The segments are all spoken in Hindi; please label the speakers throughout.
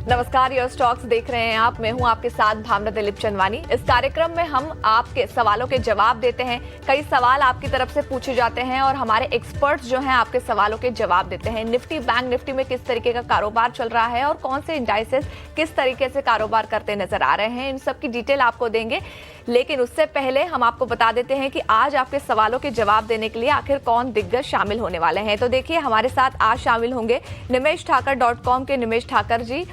Speaker 1: नमस्कार, योर स्टॉक्स देख रहे हैं आप। मैं हूं आपके साथ भावना दिलीप चंदवानी। इस कार्यक्रम में हम आपके सवालों के जवाब देते हैं। कई सवाल आपकी तरफ से पूछे जाते हैं और हमारे एक्सपर्ट्स जो हैं आपके सवालों के जवाब देते हैं। निफ्टी, बैंक निफ्टी में किस तरीके का कारोबार चल रहा है और कौन से इंडाइसेस किस तरीके से कारोबार करते नजर आ रहे हैं, इन सब की डिटेल आपको देंगे। लेकिन उससे पहले हम आपको बता देते हैं कि आज आपके सवालों के जवाब देने के लिए आखिर कौन दिग्गज शामिल होने वाले हैं। तो देखिए, हमारे साथ आज शामिल होंगे nimeshthakar.com के निमेश ठाकर जी।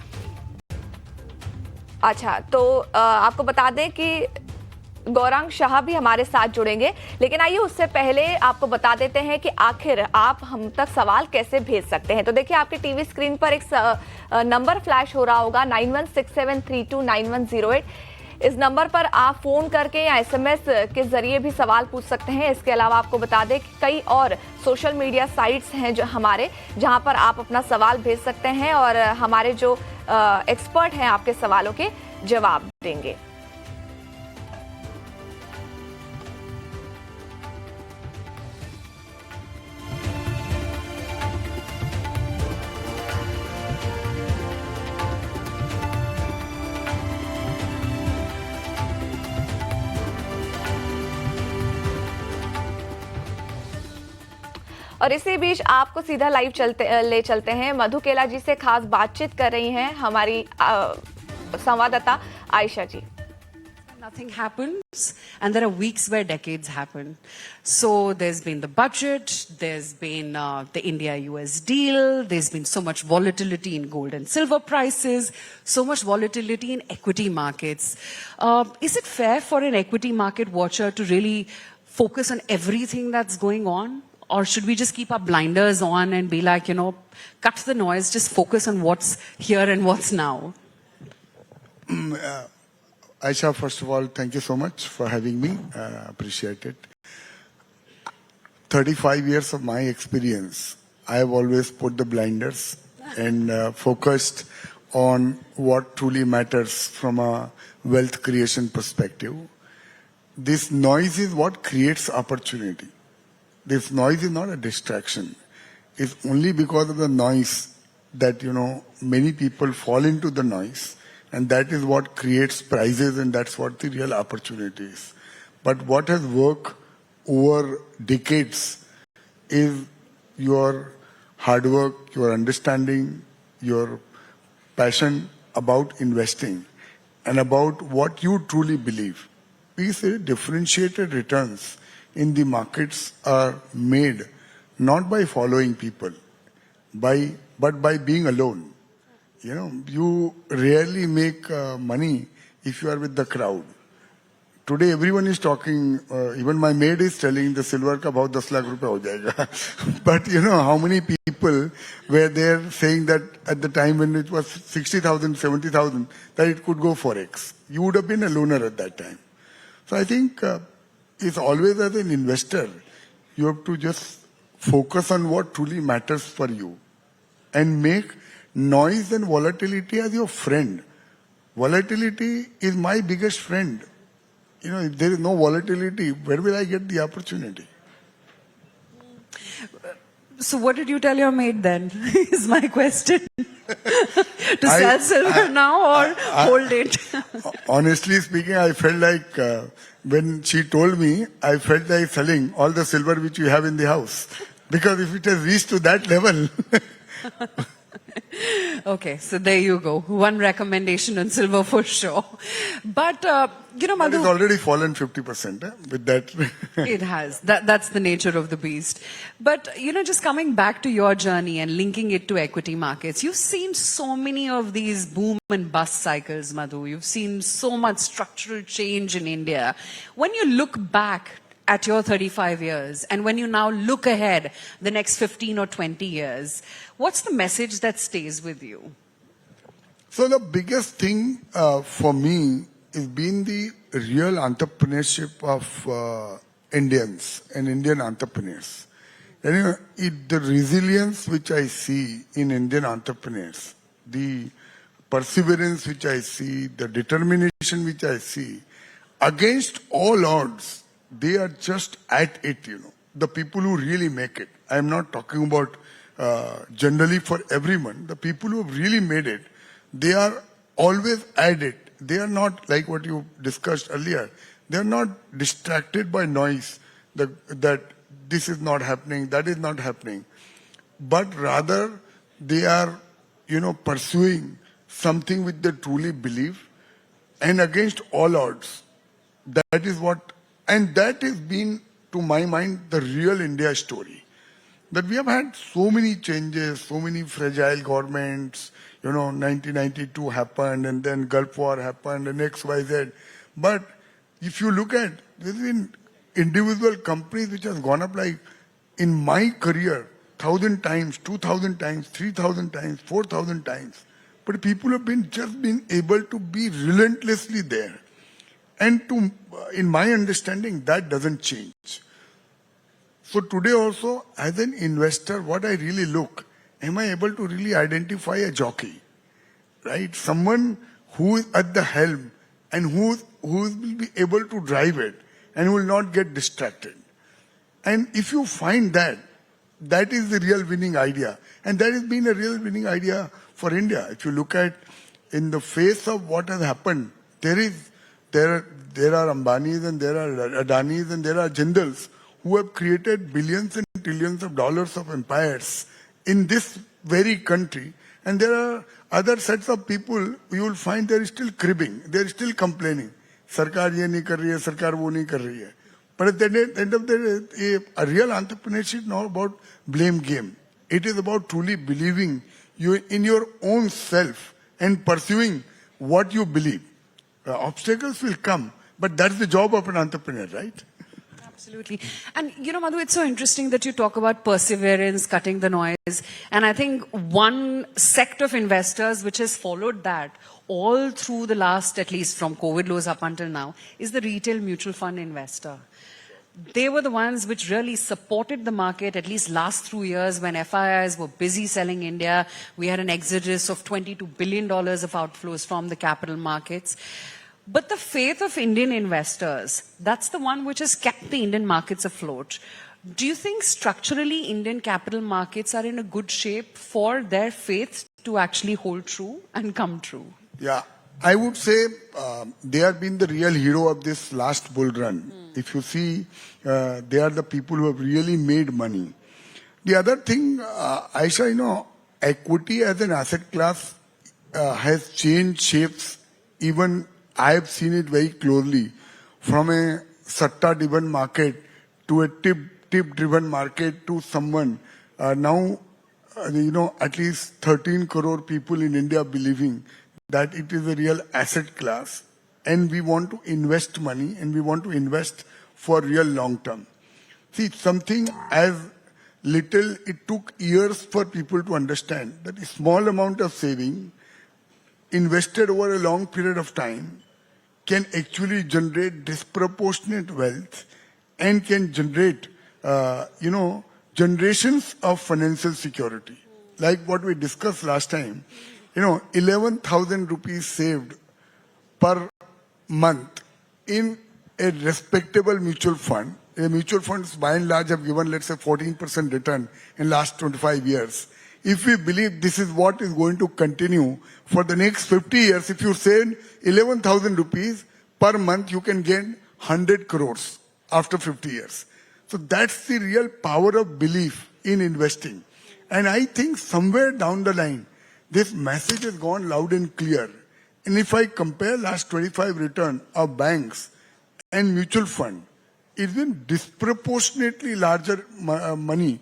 Speaker 1: अच्छा, तो आपको बता दें कि गौरांग शाह भी हमारे साथ जुड़ेंगे। लेकिन आइए उससे पहले आपको बता देते हैं कि आखिर आप हम तक सवाल कैसे भेज सकते हैं। तो देखिए, आपकी टीवी स्क्रीन पर एक नंबर फ्लैश हो रहा होगा 9167329108। इस नंबर पर आप फोन करके या एसएमएस के जरिए भी सवाल पूछ सकते हैं। इसके अलावा आपको बता दें कि कई और सोशल मीडिया साइट्स हैं जो हमारे, जहां पर आप अपना सवाल भेज सकते हैं और हमारे जो एक्सपर्ट हैं आपके सवालों के जवाब देंगे। और इसी बीच आपको सीधा लाइव ले चलते हैं। मधु केला जी से खास बातचीत कर रही हैं हमारी संवाददाता आयशा जी।
Speaker 2: Nothing happens, and there are weeks where decades happen. So there's been the budget, there's been the India-US deal, there's been so much volatility in gold and silver prices, so much volatility in equity markets. Is it fair for an equity market watcher to really focus on everything that's going on? Or should we just keep our blinders on and be like, cut the noise, just focus on what's here and what's now?
Speaker 3: Aisha, first of all, thank you so much for having me. Appreciate it. 35 years of my experience, I have always put the blinders and focused on what truly matters from a wealth creation perspective. This noise is what creates opportunity. This noise is not a distraction. It's only because of the noise that, many people fall into the noise, and that is what creates prices, and that's what the real opportunity is. But what has worked over decades is your hard work, your understanding, your passion about investing, and about what you truly believe. These differentiated returns in the markets are made not by following people, but by being alone. You rarely make money if you are with the crowd. Today everyone is talking, even my maid is telling the silver ka bahut 10 lakh rupees ho jayega. But how many people were there saying that at the time when it was 60,000, 70,000, that it could go forex? You would have been a loner at that time. So I think it's always, as an investor, you have to just focus on what truly matters for you and make noise and volatility as your friend. Volatility is my biggest friend. If there is no volatility, where will I get the opportunity?
Speaker 2: So what did you tell your maid then, is my question. To sell silver now or hold it?
Speaker 3: Honestly speaking, I felt like when she told me, I felt like selling all the silver which you have in the house. Because if it has reached to that level...
Speaker 2: Okay, so there you go. One recommendation on silver for sure. But,
Speaker 3: Madhu... It has already fallen 50% with that.
Speaker 2: It has. That's the nature of the beast. But, just coming back to your journey and linking it to equity markets, you've seen so many of these boom and bust cycles, Madhu. You've seen so much structural change in India. When you look back at your 35 years, and when you now look ahead the next 15 or 20 years, what's the message that stays with you?
Speaker 3: So the biggest thing for me is being the real entrepreneurship of Indians and Indian entrepreneurs. The resilience which I see in Indian entrepreneurs, the perseverance which I see, the determination which I see, against all odds, they are just at it, The people who really make it. I am not talking about generally for everyone. The people who have really made it, they are always at it. They are not like what you discussed earlier. They are not distracted by noise that this is not happening, that is not happening. But rather they are, pursuing something which they truly believe and against all odds. That is what, and that has been, to my mind, the real India story. That we have had so many changes, so many fragile governments, 1992 happened and then Gulf War happened and XYZ. But if you look at, there's been individual companies which has gone up like, in my career, 1,000 times, 2,000 times, 3,000 times, 4,000 times. But people have just been able to be relentlessly there. And in my understanding, that doesn't change. So today also, as an investor, what I really look, am I able to really identify a jockey, right? Someone who is at the helm and who will be able to drive it and will not get distracted. And if you find that, that is the real winning idea. And that has been a real winning idea for India. If you look at, in the face of what has happened, there are Ambanis and there are Adanis and there are Jindals who have created billions and trillions of dollars of empires in this very country. And there are other sets of people you will find they are still cribbing, they are still complaining. Sarkar ye nahi kar rahi hai, sarkar wo nahi kar rahi hai. But at the end of the day, a real entrepreneurship is not about blame game. It is about truly believing in your own self and pursuing what you believe. Obstacles will come, but that's the job of an entrepreneur, right?
Speaker 2: Absolutely. And, Madhu, it's so interesting that you talk about perseverance, cutting the noise. And I think one sect of investors which has followed that all through the last, at least from COVID lows up until now, is the retail mutual fund investor. They were the ones which really supported the market, at least last 2 years when FIIs were busy selling India. We had an exodus of $22 billion of outflows from the capital markets. But the faith of Indian investors, that's the one which has kept the Indian markets afloat. Do you think structurally Indian capital markets are in a good shape for their faith to actually hold true and come true?
Speaker 3: Yeah, I would say they have been the real hero of this last bull run. If you see, they are the people who have really made money. The other thing, Aisha, equity as an asset class has changed shapes. Even I have seen it very closely, from a satta-driven market to a tip-driven market to someone. Now, at least 13 crore people in India believing that it is a real asset class. And we want to invest money and we want to invest for real long term. See, something as little, it took years for people to understand that a small amount of saving invested over a long period of time can actually generate disproportionate wealth and can generate, generations of financial security. Like what we discussed last time, 11,000 rupees saved per month in a respectable mutual fund. A mutual funds by and large have given, let's say, 14% return in last 25 years. If we believe this is what is going to continue for the next 50 years, if you save 11,000 rupees per month, you can gain 100 crores after 50 years. So that's the real power of belief in investing. And I think somewhere down the line, this message has gone loud and clear. And if I compare last 25 return of banks and mutual fund, it's been disproportionately larger money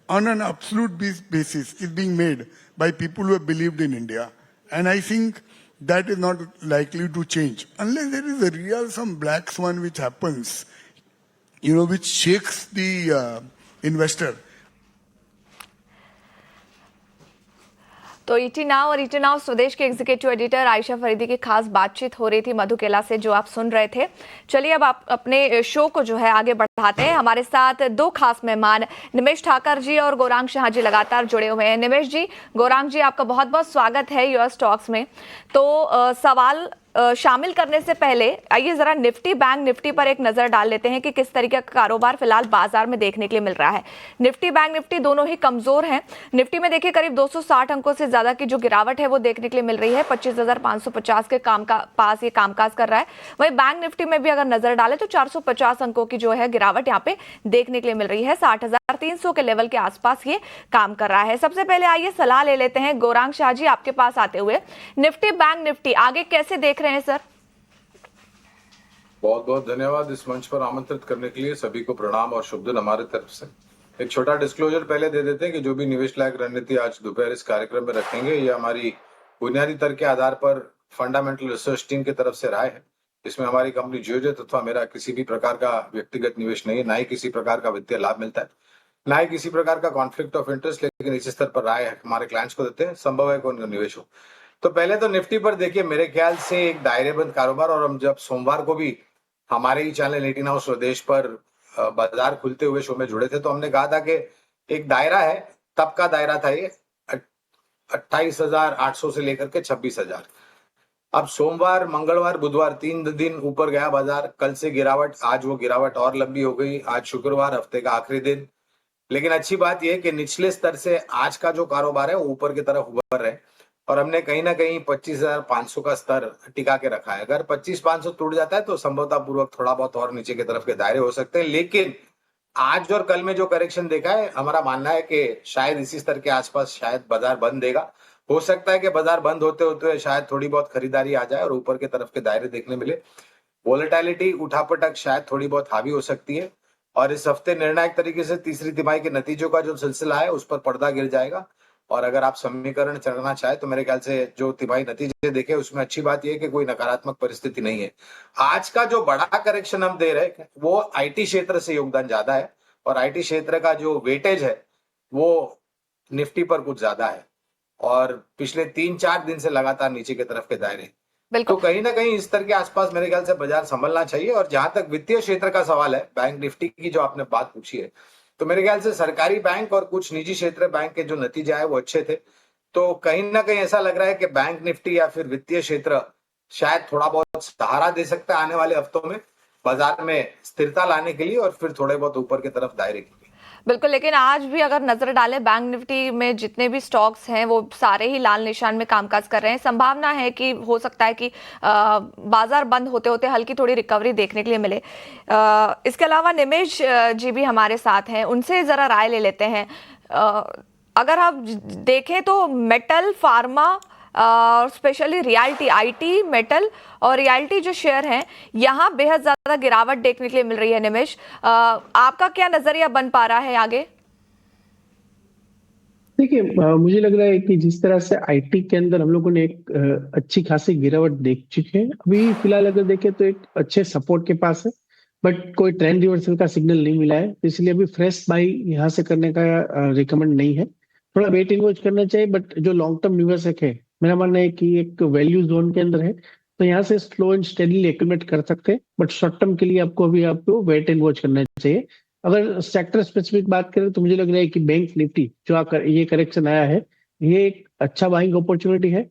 Speaker 3: on an absolute basis is being made by people who have believed in India. And I think that is not likely to change. Unless there is a real some black swan which happens, which shakes the investor.
Speaker 1: तो ईटी नाउ और ईटी नाउ स्वदेश के एग्जीक्यूटिव एडिटर आयशा फरीदी की खास बातचीत हो रही थी मधु केला से, जो आप सुन रहे थे। चलिए अब आप अपने शो को जो है आगे बढ़ाते हैं। हमारे साथ दो खास मेहमान निमेश ठाकर जी और गौरांग शाह जी लगातार जुड़े हुए हैं। निमेश जी, गौरांग जी, आपका बहुत बहुत स्वागत है यूएस टॉक्स में। तो सवाल शामिल करने से पहले आइए जरा निफ्टी बैंक निफ्टी पर एक नजर डाल लेते हैं कि किस तरीके का कारोबार फिलहाल बाजार में देखने के लिए मिल रहा है। निफ्टी बैंक निफ्टी दोनों ही कमजोर हैं। निफ्टी में देखिए करीब 260 अंकों से ज्यादा की जो गिरावट है वो देखने के लिए मिल रही है। 25,550 के पास ये कामकाज कर रहा है। वहीं बैंक निफ्टी में भी अगर नजर डालें तो 450 अंकों की जो है गिरावट यहाँ पे देखने के लिए मिल रही है। 60,300 के लेवल के आसपास ये काम कर रहा है। सबसे पहले आइए सलाह ले लेते हैं गौरांग शाह जी आपके पास आते हुए, निफ्टी बैंक निफ्टी आगे कैसे देख रहे हैं सर?
Speaker 4: बहुत बहुत धन्यवाद इस मंच पर आमंत्रित करने के लिए। सभी को प्रणाम और शुभ दिन हमारे तरफ से। एक छोटा डिस्क्लोजर पहले दे देते हैं कि जो भी निवेश लायक रणनीति आज दोपहर इस कार्यक्रम में रखेंगे ये हमारी बुनियादी तर्क के आधार पर फंडामेंटल रिसर्च टीम की तरफ से राय है। इसमें हमारी कंपनी जियोजेट अथवा मेरा किसी भी प्रकार का व्यक्तिगत निवेश नहीं है, ना ही किसी प्रकार का वित्तीय लाभ मिलता है, ना ही किसी प्रकार का कॉन्फ्लिक्ट ऑफ इंटरेस्ट, लेकिन इस स्तर पर राय हमारे क्लाइंट्स को देते हैं, संभव है कि उनका निवेश हो। तो पहले तो निफ्टी पर देखिए मेरे ख्याल से एक दायरेबंद कारोबार, और हम जब सोमवार को भी हमारे ही चैनल 18 हाउस स्वदेश पर बाजार खुलते हुए शो में जुड़े थे तो हमने कहा था कि एक दायरा है, तब का दायरा था ये 28,800 से लेकर के 26,000। अब सोमवार मंगलवार बुधवार 3 दिन ऊपर गया बाजार, कल से गिरावट, आज वो गिरावट और लंबी हो गई, आज शुक्रवार हफ्ते का आखिरी दिन। लेकिन अच्छी बात यह कि निचले स्तर से आज का जो कारोबार है वो ऊपर की तरफ उभर रहे और हमने कहीं ना कहीं 25,500 का स्तर टिका के रखा है। अगर 25,500 टूट जाता है तो संभवतः पूर्वक थोड़ा बहुत और नीचे की तरफ के दायरे हो सकते हैं, लेकिन आज और कल में जो करेक्शन देखा है हमारा मानना है कि शायद इसी स्तर के आसपास शायद बाजार बंद देगा। हो सकता है कि बाजार बंद होते होते शायद थोड़ी बहुत खरीदारी आ जाए और ऊपर की तरफ के दायरे देखने मिले। वोलेटिलिटी उठापटक शायद थोड़ी बहुत हावी हो सकती है और इस हफ्ते निर्णायक तरीके से तीसरी तिमाही के नतीजों का जो सिलसिला है उस पर पर्दा गिर जाएगा। और अगर आप समीकरण चढ़ना चाहे तो मेरे ख्याल से जो तिमाही नतीजे देखे उसमें अच्छी बात यह है कि कोई नकारात्मक परिस्थिति नहीं है। आज का जो बड़ा करेक्शन हम दे रहे हैं वो आईटी क्षेत्र से योगदान ज्यादा है और आईटी क्षेत्र का जो वेटेज है वो निफ्टी पर कुछ ज्यादा है और पिछले 3-4 दिन से लगातार नीचे की तरफ के दायरे। तो कहीं ना कहीं इस स्तर के आसपास मेरे ख्याल से बाजार संभलना चाहिए। और जहां तक वित्तीय क्षेत्र का सवाल है, बैंक निफ्टी की जो आपने बात पूछी है, तो मेरे ख्याल से सरकारी बैंक और कुछ निजी क्षेत्र बैंक के जो नतीजे आए वो अच्छे थे। तो कहीं ना कहीं ऐसा लग रहा है कि बैंक निफ्टी या फिर वित्तीय क्षेत्र शायद थोड़ा बहुत सहारा दे सकता है आने वाले हफ्तों में बाजार में स्थिरता लाने के लिए और फिर थोड़े बहुत ऊपर की तरफ दायरे के लिए।
Speaker 1: बिल्कुल, लेकिन आज भी अगर नजर डालें बैंक निफ्टी में जितने भी स्टॉक्स हैं वो सारे ही लाल निशान में कामकाज कर रहे हैं। संभावना है कि हो सकता है कि बाजार बंद होते होते हल्की थोड़ी रिकवरी देखने के लिए मिले। इसके अलावा निमेश जी भी हमारे साथ हैं, उनसे जरा राय ले लेते हैं। अगर आप देखें तो मेटल, फार्मा और स्पेशली रियल्टी, आईटी, मेटल और रियल्टी जो शेयर हैं यहाँ बेहद ज्यादा गिरावट देखने के लिए मिल रही है। निमेश, आपका क्या नजरिया बन पा रहा है आगे?
Speaker 5: देखिए, मुझे लग रहा है कि जिस तरह से आईटी के अंदर हम लोगों ने एक अच्छी खासी गिरावट देख चुके हैं, अभी फिलहाल अगर देखें तो एक अच्छे सपोर्ट के पास है, बट कोई ट्रेंड रिवर्सल का सिग्नल नहीं मिला है, इसलिए अभी फ्रेश बाई यहाँ से करने का रिकमेंड नहीं है। थोड़ा वेट एंड वॉच करना चाहिए, बट जो लॉन्ग टर्म निवेशक है मेरा मानना है कि एक वैल्यू जोन के अंदर है तो यहाँ से स्लो एंड स्टेडीली एक्यूमुलेट कर सकते हैं, बट शॉर्ट टर्म के लिए आपको वेट एंड वॉच करना चाहिए। अगर सेक्टर स्पेसिफिक बात करें तो मुझे लग रहा है कि बैंक निफ्टी जो ये करेक्शन आया है ये एक अच्छा बाइंग अपॉर्चुनिटी है।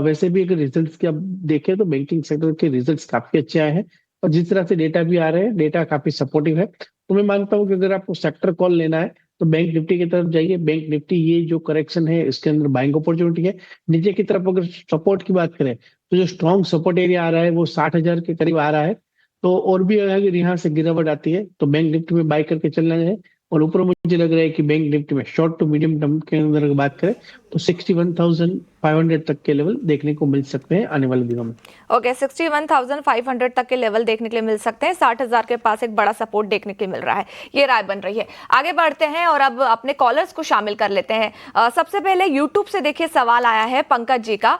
Speaker 5: वैसे भी अगर रिजल्ट्स की आप देखें तो बैंकिंग सेक्टर के रिजल्ट्स काफी अच्छे आए हैं और जिस तरह से डेटा भी आ रहे हैं डेटा काफी सपोर्टिव है। तो मैं मानता हूँ कि अगर आपको सेक्टर कॉल लेना है तो बैंक निफ्टी की तरफ जाइए। बैंक निफ्टी ये जो करेक्शन है इसके अंदर बाइंग अपॉर्चुनिटी है। नीचे की तरफ अगर सपोर्ट की बात करें तो जो स्ट्रॉन्ग सपोर्ट एरिया आ रहा है वो 60,000 के करीब आ रहा है। तो और भी अगर यहाँ से गिरावट आती है तो बैंक निफ्टी में बाय करके चलना है। और ऊपर मुझे लग रहा है कि बैंक निफ्टी में शॉर्ट टू मीडियम टर्म के अंदर अगर बात करें तो 61,500 तक के लेवल देखने को मिल सकते हैं आने वाले दिनों में।
Speaker 1: ओके, 61,500 तक के लेवल देखने के लिए मिल सकते हैं। 60,000 के पास एक बड़ा सपोर्ट देखने के लिए मिल रहा है, ये राय बन रही है। आगे बढ़ते हैं और अब अपने कॉलर्स को शामिल कर लेते हैं। सबसे पहले यूट्यूब से देखिए सवाल आया है पंकज जी का।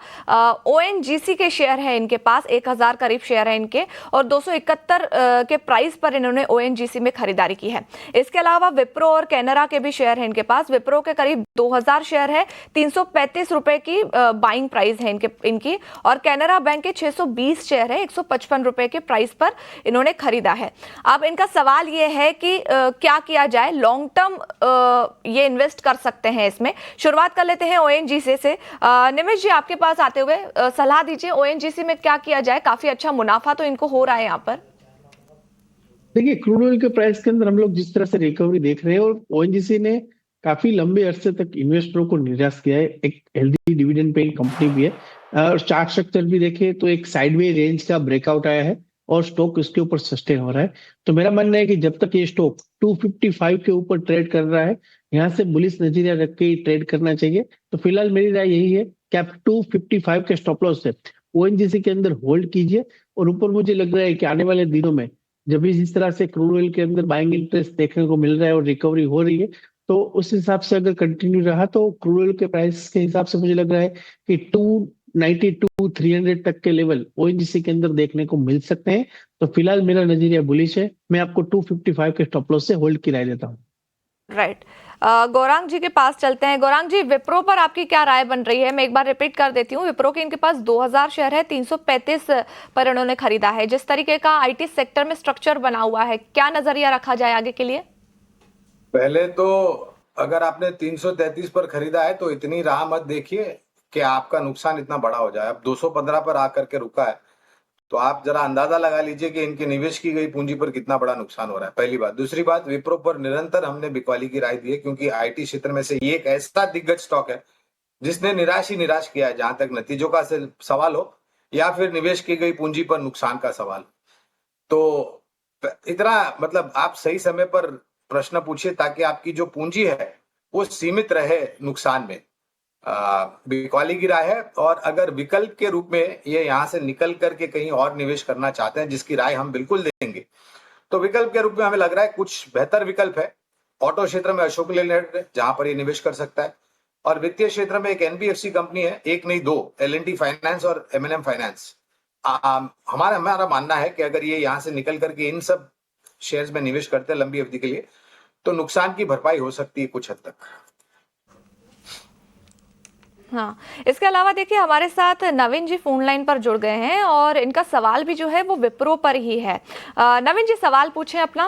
Speaker 1: ONGC के शेयर है इनके पास, 1,000 करीब शेयर है इनके और 271 के प्राइस पर इन्होंने ONGC में खरीदारी की है। इसके अलावा विप्रो और कैनरा के भी शेयर है इनके पास। विप्रो के करीब 2000 शेयर है, 335 रुपए की बाइंग प्राइस है इनकी और कैनरा बैंक के 620 शेयर है, 155 रुपए के प्राइस पर इन्होंने खरीदा है। अब इनका सवाल ये है कि क्या किया जाए, लॉन्ग टर्म ये इन्वेस्ट कर सकते हैं इसमें। शुरुआत कर लेते हैं ओएनजीसी से। निमेश जी, आपके पास आते हुए सलाह दीजिए, ओएनजीसी में क्या किया जाए? काफी अच्छा मुनाफा तो इनको हो रहा है यहाँ पर।
Speaker 5: देखिए, क्रूड ऑयल के प्राइस के अंदर हम लोग जिस तरह से रिकवरी देख रहे हैं और ओएनजीसी ने काफी लंबे अरसे तक इन्वेस्टरों को निराश किया है। एक हेल्दी डिविडेंड पेइंग कंपनी भी है और चार्ट स्ट्रक्चर भी देखें तो एक साइडवे रेंज का ब्रेकआउट आया है और स्टॉक इसके ऊपर सस्टेन हो रहा है। तो मेरा मानना है कि जब तक ये स्टॉक 255 के ऊपर ट्रेड कर रहा है, यहाँ से बुलिश नजरिया रख के ही ट्रेड करना चाहिए। तो फिलहाल मेरी राय यही है कि आप 255 के स्टॉप लॉस से ओएनजीसी के अंदर होल्ड कीजिए और ऊपर मुझे लग रहा है कि आने वाले दिनों में जब भी जिस तरह से क्रूड ऑयल के अंदर बाइंग इंटरेस्ट देखने को मिल रहा है और रिकवरी हो रही है, तो उस हिसाब से अगर कंटिन्यू रहा तो क्रूड ऑयल के प्राइस के हिसाब से मुझे लग रहा है कि 292 300 तक के लेवल ओएनजीसी के अंदर देखने को मिल सकते हैं। तो फिलहाल मेरा नजरिया बुलिश है। मैं आपको 255 के स्टॉप लॉस से होल्ड की राय देता हूँ।
Speaker 1: राइट। गौरांग जी के पास चलते हैं। गौरांग जी, विप्रो पर आपकी क्या राय बन रही है? मैं एक बार रिपीट कर देती हूँ, विप्रो के इनके पास 2000 शेयर है, 335 पर इन्होंने खरीदा है। जिस तरीके का आईटी सेक्टर में स्ट्रक्चर बना हुआ है, क्या नजरिया रखा जाए आगे के लिए?
Speaker 4: पहले तो अगर आपने 333 पर खरीदा है तो इतनी राह मत देखिए कि आपका नुकसान इतना बड़ा हो जाए। अब 215 पर आकर के रुका है तो आप जरा अंदाजा लगा लीजिए कि इनके निवेश की गई पूंजी पर कितना बड़ा नुकसान हो रहा है, पहली बात। दूसरी बात, विप्रो पर निरंतर हमने बिकवाली की राय दी है क्योंकि आईटी क्षेत्र में से ये एक ऐसा दिग्गज स्टॉक है जिसने निराश ही निराश किया है, जहां तक नतीजों का सवाल हो या फिर निवेश की गई पूंजी पर नुकसान का सवाल। तो इतना मतलब आप सही समय पर प्रश्न पूछिए ताकि आपकी जो पूंजी है वो सीमित रहे नुकसान में। बिकवाली की राय है और अगर विकल्प के रूप में ये यहाँ से निकल करके कहीं और निवेश करना चाहते हैं, जिसकी राय हम बिल्कुल देंगे, तो विकल्प के रूप में हमें लग रहा है कुछ बेहतर विकल्प है। ऑटो क्षेत्र में अशोक लेलैंड है जहां पर ये निवेश कर सकता है और वित्तीय क्षेत्र में एक एनबीएफसी कंपनी है, एक नहीं दो, एल&टी फाइनेंस और एम&एम फाइनेंस। हमारा मानना है कि अगर ये यहाँ से निकल करके इन सब शेयर्स में निवेश करते हैं लंबी अवधि के लिए तो नुकसान की भरपाई हो सकती है कुछ हद तक।
Speaker 1: हाँ, इसके अलावा देखिए हमारे साथ नवीन जी फोन लाइन पर जुड़ गए हैं और इनका सवाल भी जो है वो विप्रो पर ही है। नवीन जी, सवाल पूछें अपना।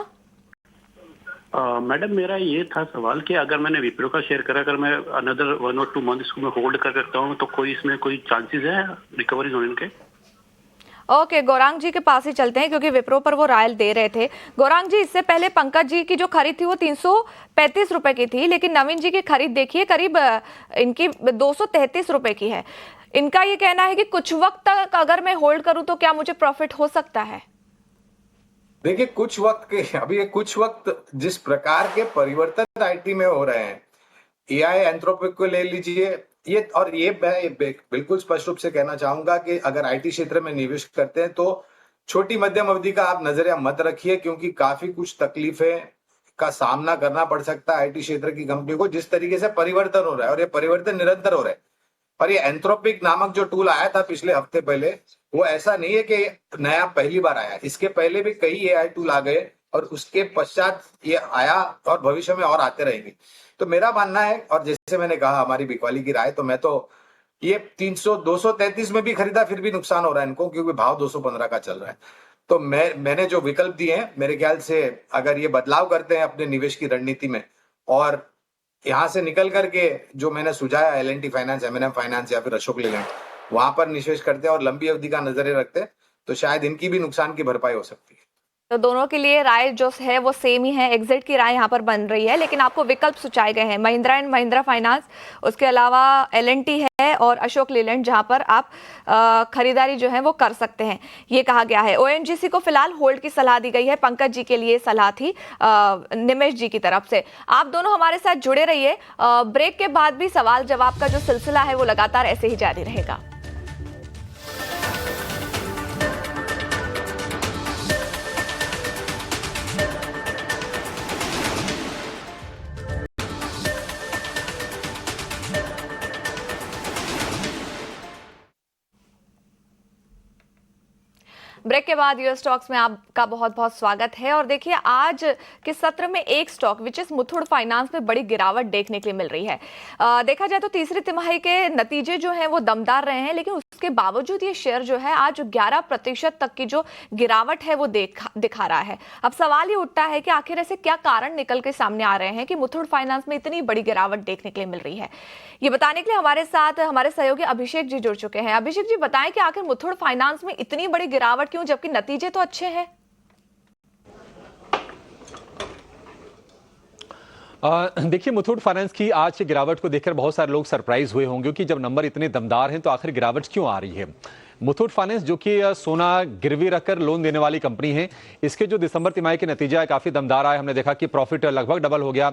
Speaker 6: मैडम, मेरा ये था सवाल कि अगर मैंने विप्रो का शेयर करा, अगर मैं अनदर 1 और 2 मंथ इसको मैं होल्ड कर सकता हूँ तो कोई इसमें कोई चांसेस है रिकवरी होने के?
Speaker 1: ओके, गौरांग जी के पास ही चलते हैं क्योंकि विप्रो पर वो राय दे रहे थे। गौरांग जी, इससे पहले पंकज जी की जो खरीद थी वो 335 रुपए की थी, लेकिन नवीन जी की खरीद देखिए करीब इनकी 233 रुपए की है। इनका ये कहना है कि कुछ वक्त तक अगर मैं होल्ड करूं तो क्या मुझे प्रॉफिट हो सकता है?
Speaker 4: देखिए, कुछ वक्त जिस प्रकार के परिवर्तन आईटी में हो रहे हैं, एआई एंथ्रोपिक को ले लीजिए, ये मैं बिल्कुल स्पष्ट रूप से कहना चाहूंगा कि अगर आईटी क्षेत्र में निवेश करते हैं तो छोटी मध्यम अवधि का आप नजरिया मत रखिए क्योंकि काफी कुछ तकलीफें का सामना करना पड़ सकता है आईटी क्षेत्र की कंपनी को, जिस तरीके से परिवर्तन हो रहा है और ये परिवर्तन निरंतर हो रहा है। और ये एंथ्रोपिक नामक जो टूल आया था पिछले हफ्ते पहले, वो ऐसा नहीं है कि नया पहली बार आया, इसके पहले भी कई एआई टूल आ गए और उसके पश्चात ये आया और भविष्य में और आते रहेंगे। तो मेरा मानना है, और जैसे मैंने कहा हमारी बिकवाली की राय, तो मैं तो ये 233 में भी खरीदा फिर भी नुकसान हो रहा है इनको क्योंकि भाव 215 का चल रहा है। तो मैंने जो विकल्प दिए हैं, मेरे ख्याल से अगर ये बदलाव करते हैं अपने निवेश की रणनीति में और यहाँ से निकल करके जो मैंने सुझाया एल&टी फाइनेंस, एम&एम फाइनेंस या फिर अशोक लेलैंड, वहां पर निवेश करते हैं और लंबी अवधि का नजरिया रखते हैं तो शायद इनकी भी नुकसान की भरपाई हो सकती है।
Speaker 1: तो दोनों के लिए राय जो है वो सेम ही है, एग्जिट की राय यहाँ पर बन रही है, लेकिन आपको विकल्प सुझाए गए हैं महिंद्रा एंड महिंद्रा फाइनेंस, उसके अलावा एल&टी है और अशोक लेलैंड जहां पर आप खरीदारी जो है वो कर सकते हैं, ये कहा गया है। ओएनजीसी को फिलहाल होल्ड की सलाह दी गई है। पंकज जी के लिए सलाह थी निमेश जी की तरफ से। आप दोनों हमारे साथ जुड़े रहिए, ब्रेक के बाद भी सवाल जवाब का जो सिलसिला है वो लगातार ऐसे ही जारी रहेगा। ब्रेक के बाद यूएस स्टॉक्स में आपका बहुत बहुत स्वागत है। और देखिए, आज के सत्र में एक stock which is Muthoot finance में बड़ी गिरावट देखने के लिए मिल रही है। देखा जाए तो तीसरी तिमाही के नतीजे जो हैं वो दमदार रहे हैं, लेकिन उसके बावजूद ये शेयर जो है आज 11% तक की जो गिरावट है वो दिखा रहा है। अब सवाल ये उठता है कि आखिर ऐसे क्या कारण निकल के सामने आ रहे हैं कि मुथूट फाइनेंस में इतनी बड़ी गिरावट देखने के लिए मिल रही है। ये बताने के लिए हमारे साथ हमारे सहयोगी अभिषेक जी जुड़ चुके हैं। अभिषेक जी, बताएं कि आखिर मुथूट फाइनेंस में इतनी बड़ी गिरावट क्यों, जबकि नतीजे तो अच्छे हैं?
Speaker 7: देखिए, मुथूट फाइनेंस की आज की गिरावट को देखकर बहुत सारे लोग सरप्राइज हुए होंगे कि जब नंबर इतने दमदार हैं तो आखिर गिरावट क्यों आ रही है। मुथूट फाइनेंस जो कि सोना गिरवी रखकर लोन देने वाली कंपनी है, इसके जो दिसंबर तिमाही के नतीजे आए काफी दमदार आए। हमने देखा कि प्रॉफिट लगभग डबल हो गया,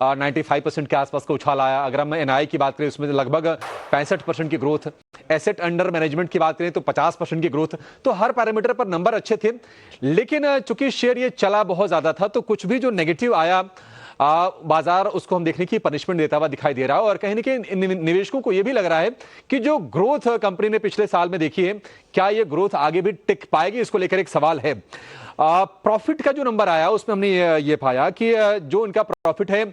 Speaker 7: 95% के आसपास का उछाल आया। अगर हम एनआई की बात करें उसमें लगभग 65% की ग्रोथ, एसेट अंडर मैनेजमेंट की बात करें तो 50% की ग्रोथ। तो हर पैरामीटर पर नंबर अच्छे थे, लेकिन चूंकि शेयर ये चला बहुत ज्यादा था तो कुछ भी जो नेगेटिव आया बाजार उसको हम देखने की पनिशमेंट देता हुआ दिखाई दे रहा है। और कहीं ना कहीं निवेशकों को यह भी लग रहा है कि जो ग्रोथ कंपनी ने पिछले साल में देखी है, क्या ये ग्रोथ आगे भी टिक पाएगी, इसको लेकर एक सवाल है। प्रॉफिट का जो नंबर आया उसमें हमने ये पाया कि जो उनका प्रॉफिट है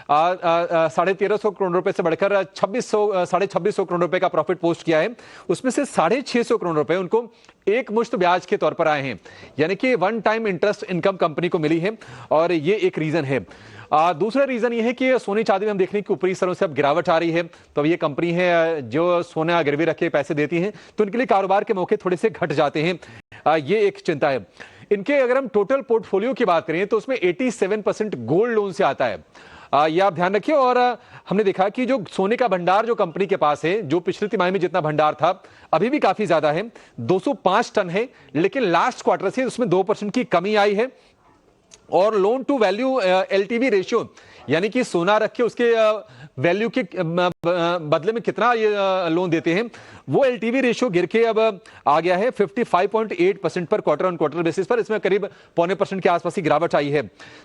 Speaker 7: 1350 करोड़ रुपए से बढ़कर 2600 करोड़ रुपए का प्रॉफिट पोस्ट किया है। उसमें से 650 करोड़ रुपए उनको एक मुश्त ब्याज के तौर पर आए हैं, यानी कि one time interest income company को मिली है, और ये एक रीजन है। दूसरा रीजन ये है कि सोने चांदी में हम देख रहे हैं कि ऊपरी स्तरों से अब गिरावट आ रही है। तो अब ये कंपनी है जो सोना गिरवी रख के पैसे देती है, तो उनके लिए कारोबार के मौके थोड़े से घट जाते हैं, ये एक चिंता है इनके। अगर हम टोटल पोर्टफोलियो की बात करें तो उसमें 87% गोल्ड लोन से आता है, ये आप ध्यान रखिए। और हमने देखा कि जो सोने का भंडार जो कंपनी के पास है, जो पिछली तिमाही में जितना भंडार था अभी भी काफी ज्यादा है, 205 टन है, लेकिन लास्ट क्वार्टर से उसमें 2% की कमी आई है। और loan to value LTV ratio, यानी कि सोना रख के उसके वैल्यू के बदले में कितना ये लोन देते हैं, वो एलटीवी रेशियो गिर के अब आ गया है 55.8% पर क्वार्टर ऑन क्वार्टर बेसिस पर। इसमें करीब 0.25% के आसपास की गिरावट आई है।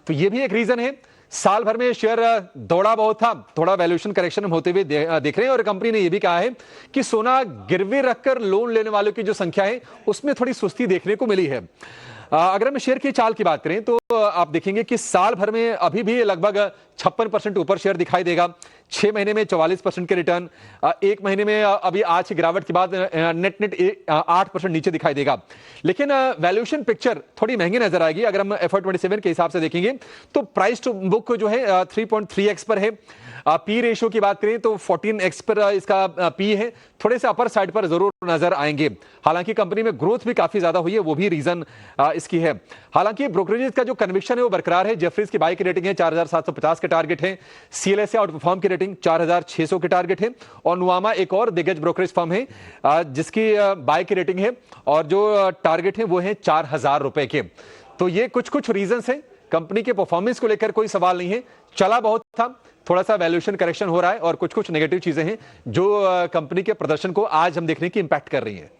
Speaker 7: तो ये भी एक रीजन है। साल भर में शेयर दौड़ा बहुत था, थोड़ा वैल्यूएशन करेक्शन होते हुए देख रहे हैं। और कंपनी ने यह भी कहा है कि सोना गिरवी रखकर लोन लेने वालों की जो संख्या है उसमें थोड़ी सुस्ती देखने को मिली है। अगर हम शेयर की चाल की बात करें तो आप देखेंगे कि साल भर में अभी भी लगभग 56% ऊपर शेयर दिखाई देगा। 6 महीने में 44% के रिटर्न, 1 महीने में अभी आज की गिरावट के बाद नेट 8% नीचे दिखाई देगा। लेकिन वैल्यूएशन पिक्चर थोड़ी महंगी नजर आएगी। अगर हम FY27 के हिसाब से देखेंगे तो प्राइस टू बुक जो है 3.3x पर है। पी रेशियो की बात करें तो 14x पर इसका पी है, थोड़े से अपर साइड पर जरूर नजर आएंगे। हालांकि कंपनी में ग्रोथ भी काफी ज्यादा हुई है, वो भी रीजन इसकी है। हालांकि ब्रोकरेज का जो कन्विक्शन है वो बरकरार है। जेफरीज की बाई की रेटिंग है 4750 के टारगेट है, CLSA आउट परफॉर्म की रेटिंग 4600 के टारगेट है, और नुआमा एक और दिग्गज ब्रोकरेज फर्म है जिसकी बाई की रेटिंग है और जो टारगेट है वो है 4000 रुपए के। तो ये कुछ रीजन है। कंपनी के परफॉर्मेंस को लेकर कोई सवाल नहीं है, चला बहुत था, थोड़ा सा वैल्यूएशन करेक्शन हो रहा है, और कुछ नेगेटिव चीजें हैं जो कंपनी के प्रदर्शन को आज हम देखने की इंपैक्ट कर रही हैं।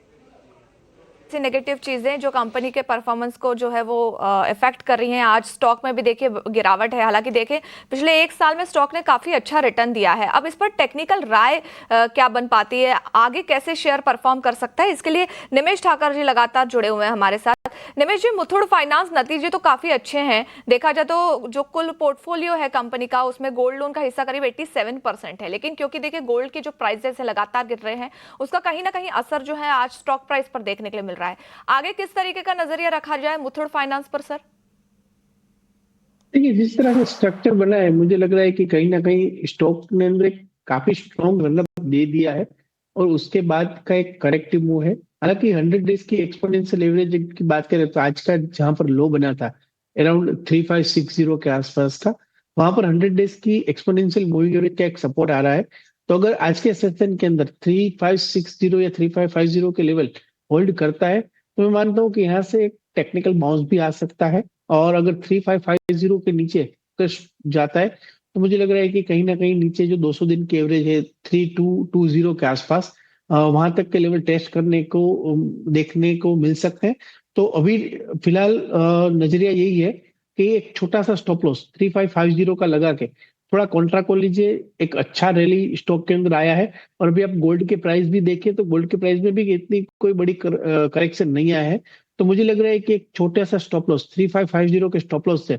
Speaker 1: नेगेटिव चीजें जो कंपनी के परफॉर्मेंस को जो है वो इफेक्ट कर रही हैं। आज स्टॉक में भी देखिए गिरावट है। हालांकि देखें पिछले 1 साल में स्टॉक ने काफी अच्छा रिटर्न दिया है। अब इस पर टेक्निकल राय क्या बन पाती है, आगे कैसे शेयर परफॉर्म कर सकता है, इसके लिए निमेश ठाकर जी लगातार जुड़े हुए हैं हमारे साथ। निमेश जी, मुथूट फाइनेंस नतीजे तो काफी अच्छे हैं। देखा जाए तो जो कुल पोर्टफोलियो है कंपनी का उसमें गोल्ड लोन का हिस्सा करीब 87% है, लेकिन क्योंकि देखिए गोल्ड के जो प्राइसेस है लगातार गिर रहे हैं, उसका कहीं ना कहीं असर जो है आज स्टॉक प्राइस पर देखने के लिए मिल रहा है। आगे किस तरीके का नजरिया रखा जाए मुथूट फाइनेंस पर सर?
Speaker 5: देखिए, जिस तरह का स्ट्रक्चर बना है, मुझे लग रहा है कि कहीं ना कहीं स्टॉक ने अंदर एक काफी स्ट्रॉन्ग रनअप दे दिया है और उसके बाद का एक करेक्टिव मूव है। हालांकि 100 डेज की एक्सपोनेंशियल एवरेज की बात करें तो आज का जहां पर लो बना था अराउंड 3560 के आसपास था, वहां पर 100 डेज की एक्सपोनेंशियल मूविंग एवरेज का एक सपोर्ट आ रहा है। तो अगर आज के सेशन के अंदर 3560 या 3550 के लेवल होल्ड करता है तो मैं मानता हूं कि यहाँ से एक टेक्निकल बाउंस भी आ सकता है। और अगर 3550 के नीचे जाता है तो मुझे लग रहा है कि कहीं ना कहीं नीचे जो 200 दिन की एवरेज है 3220 के आसपास, वहां तक के लेवल टेस्ट करने को देखने को मिल सकते हैं। तो अभी फिलहाल नजरिया यही है कि एक छोटा सा स्टॉप लॉस 3550 का लगा के थोड़ा कॉन्ट्रा को लीजिए। एक अच्छा रैली स्टॉक के अंदर आया है। और अभी आप गोल्ड के प्राइस भी देखें तो गोल्ड के प्राइस में भी इतनी कोई बड़ी करेक्शन नहीं आया है। तो मुझे लग रहा है कि एक छोटा सा स्टॉप लॉस 3550 के स्टॉप लॉस से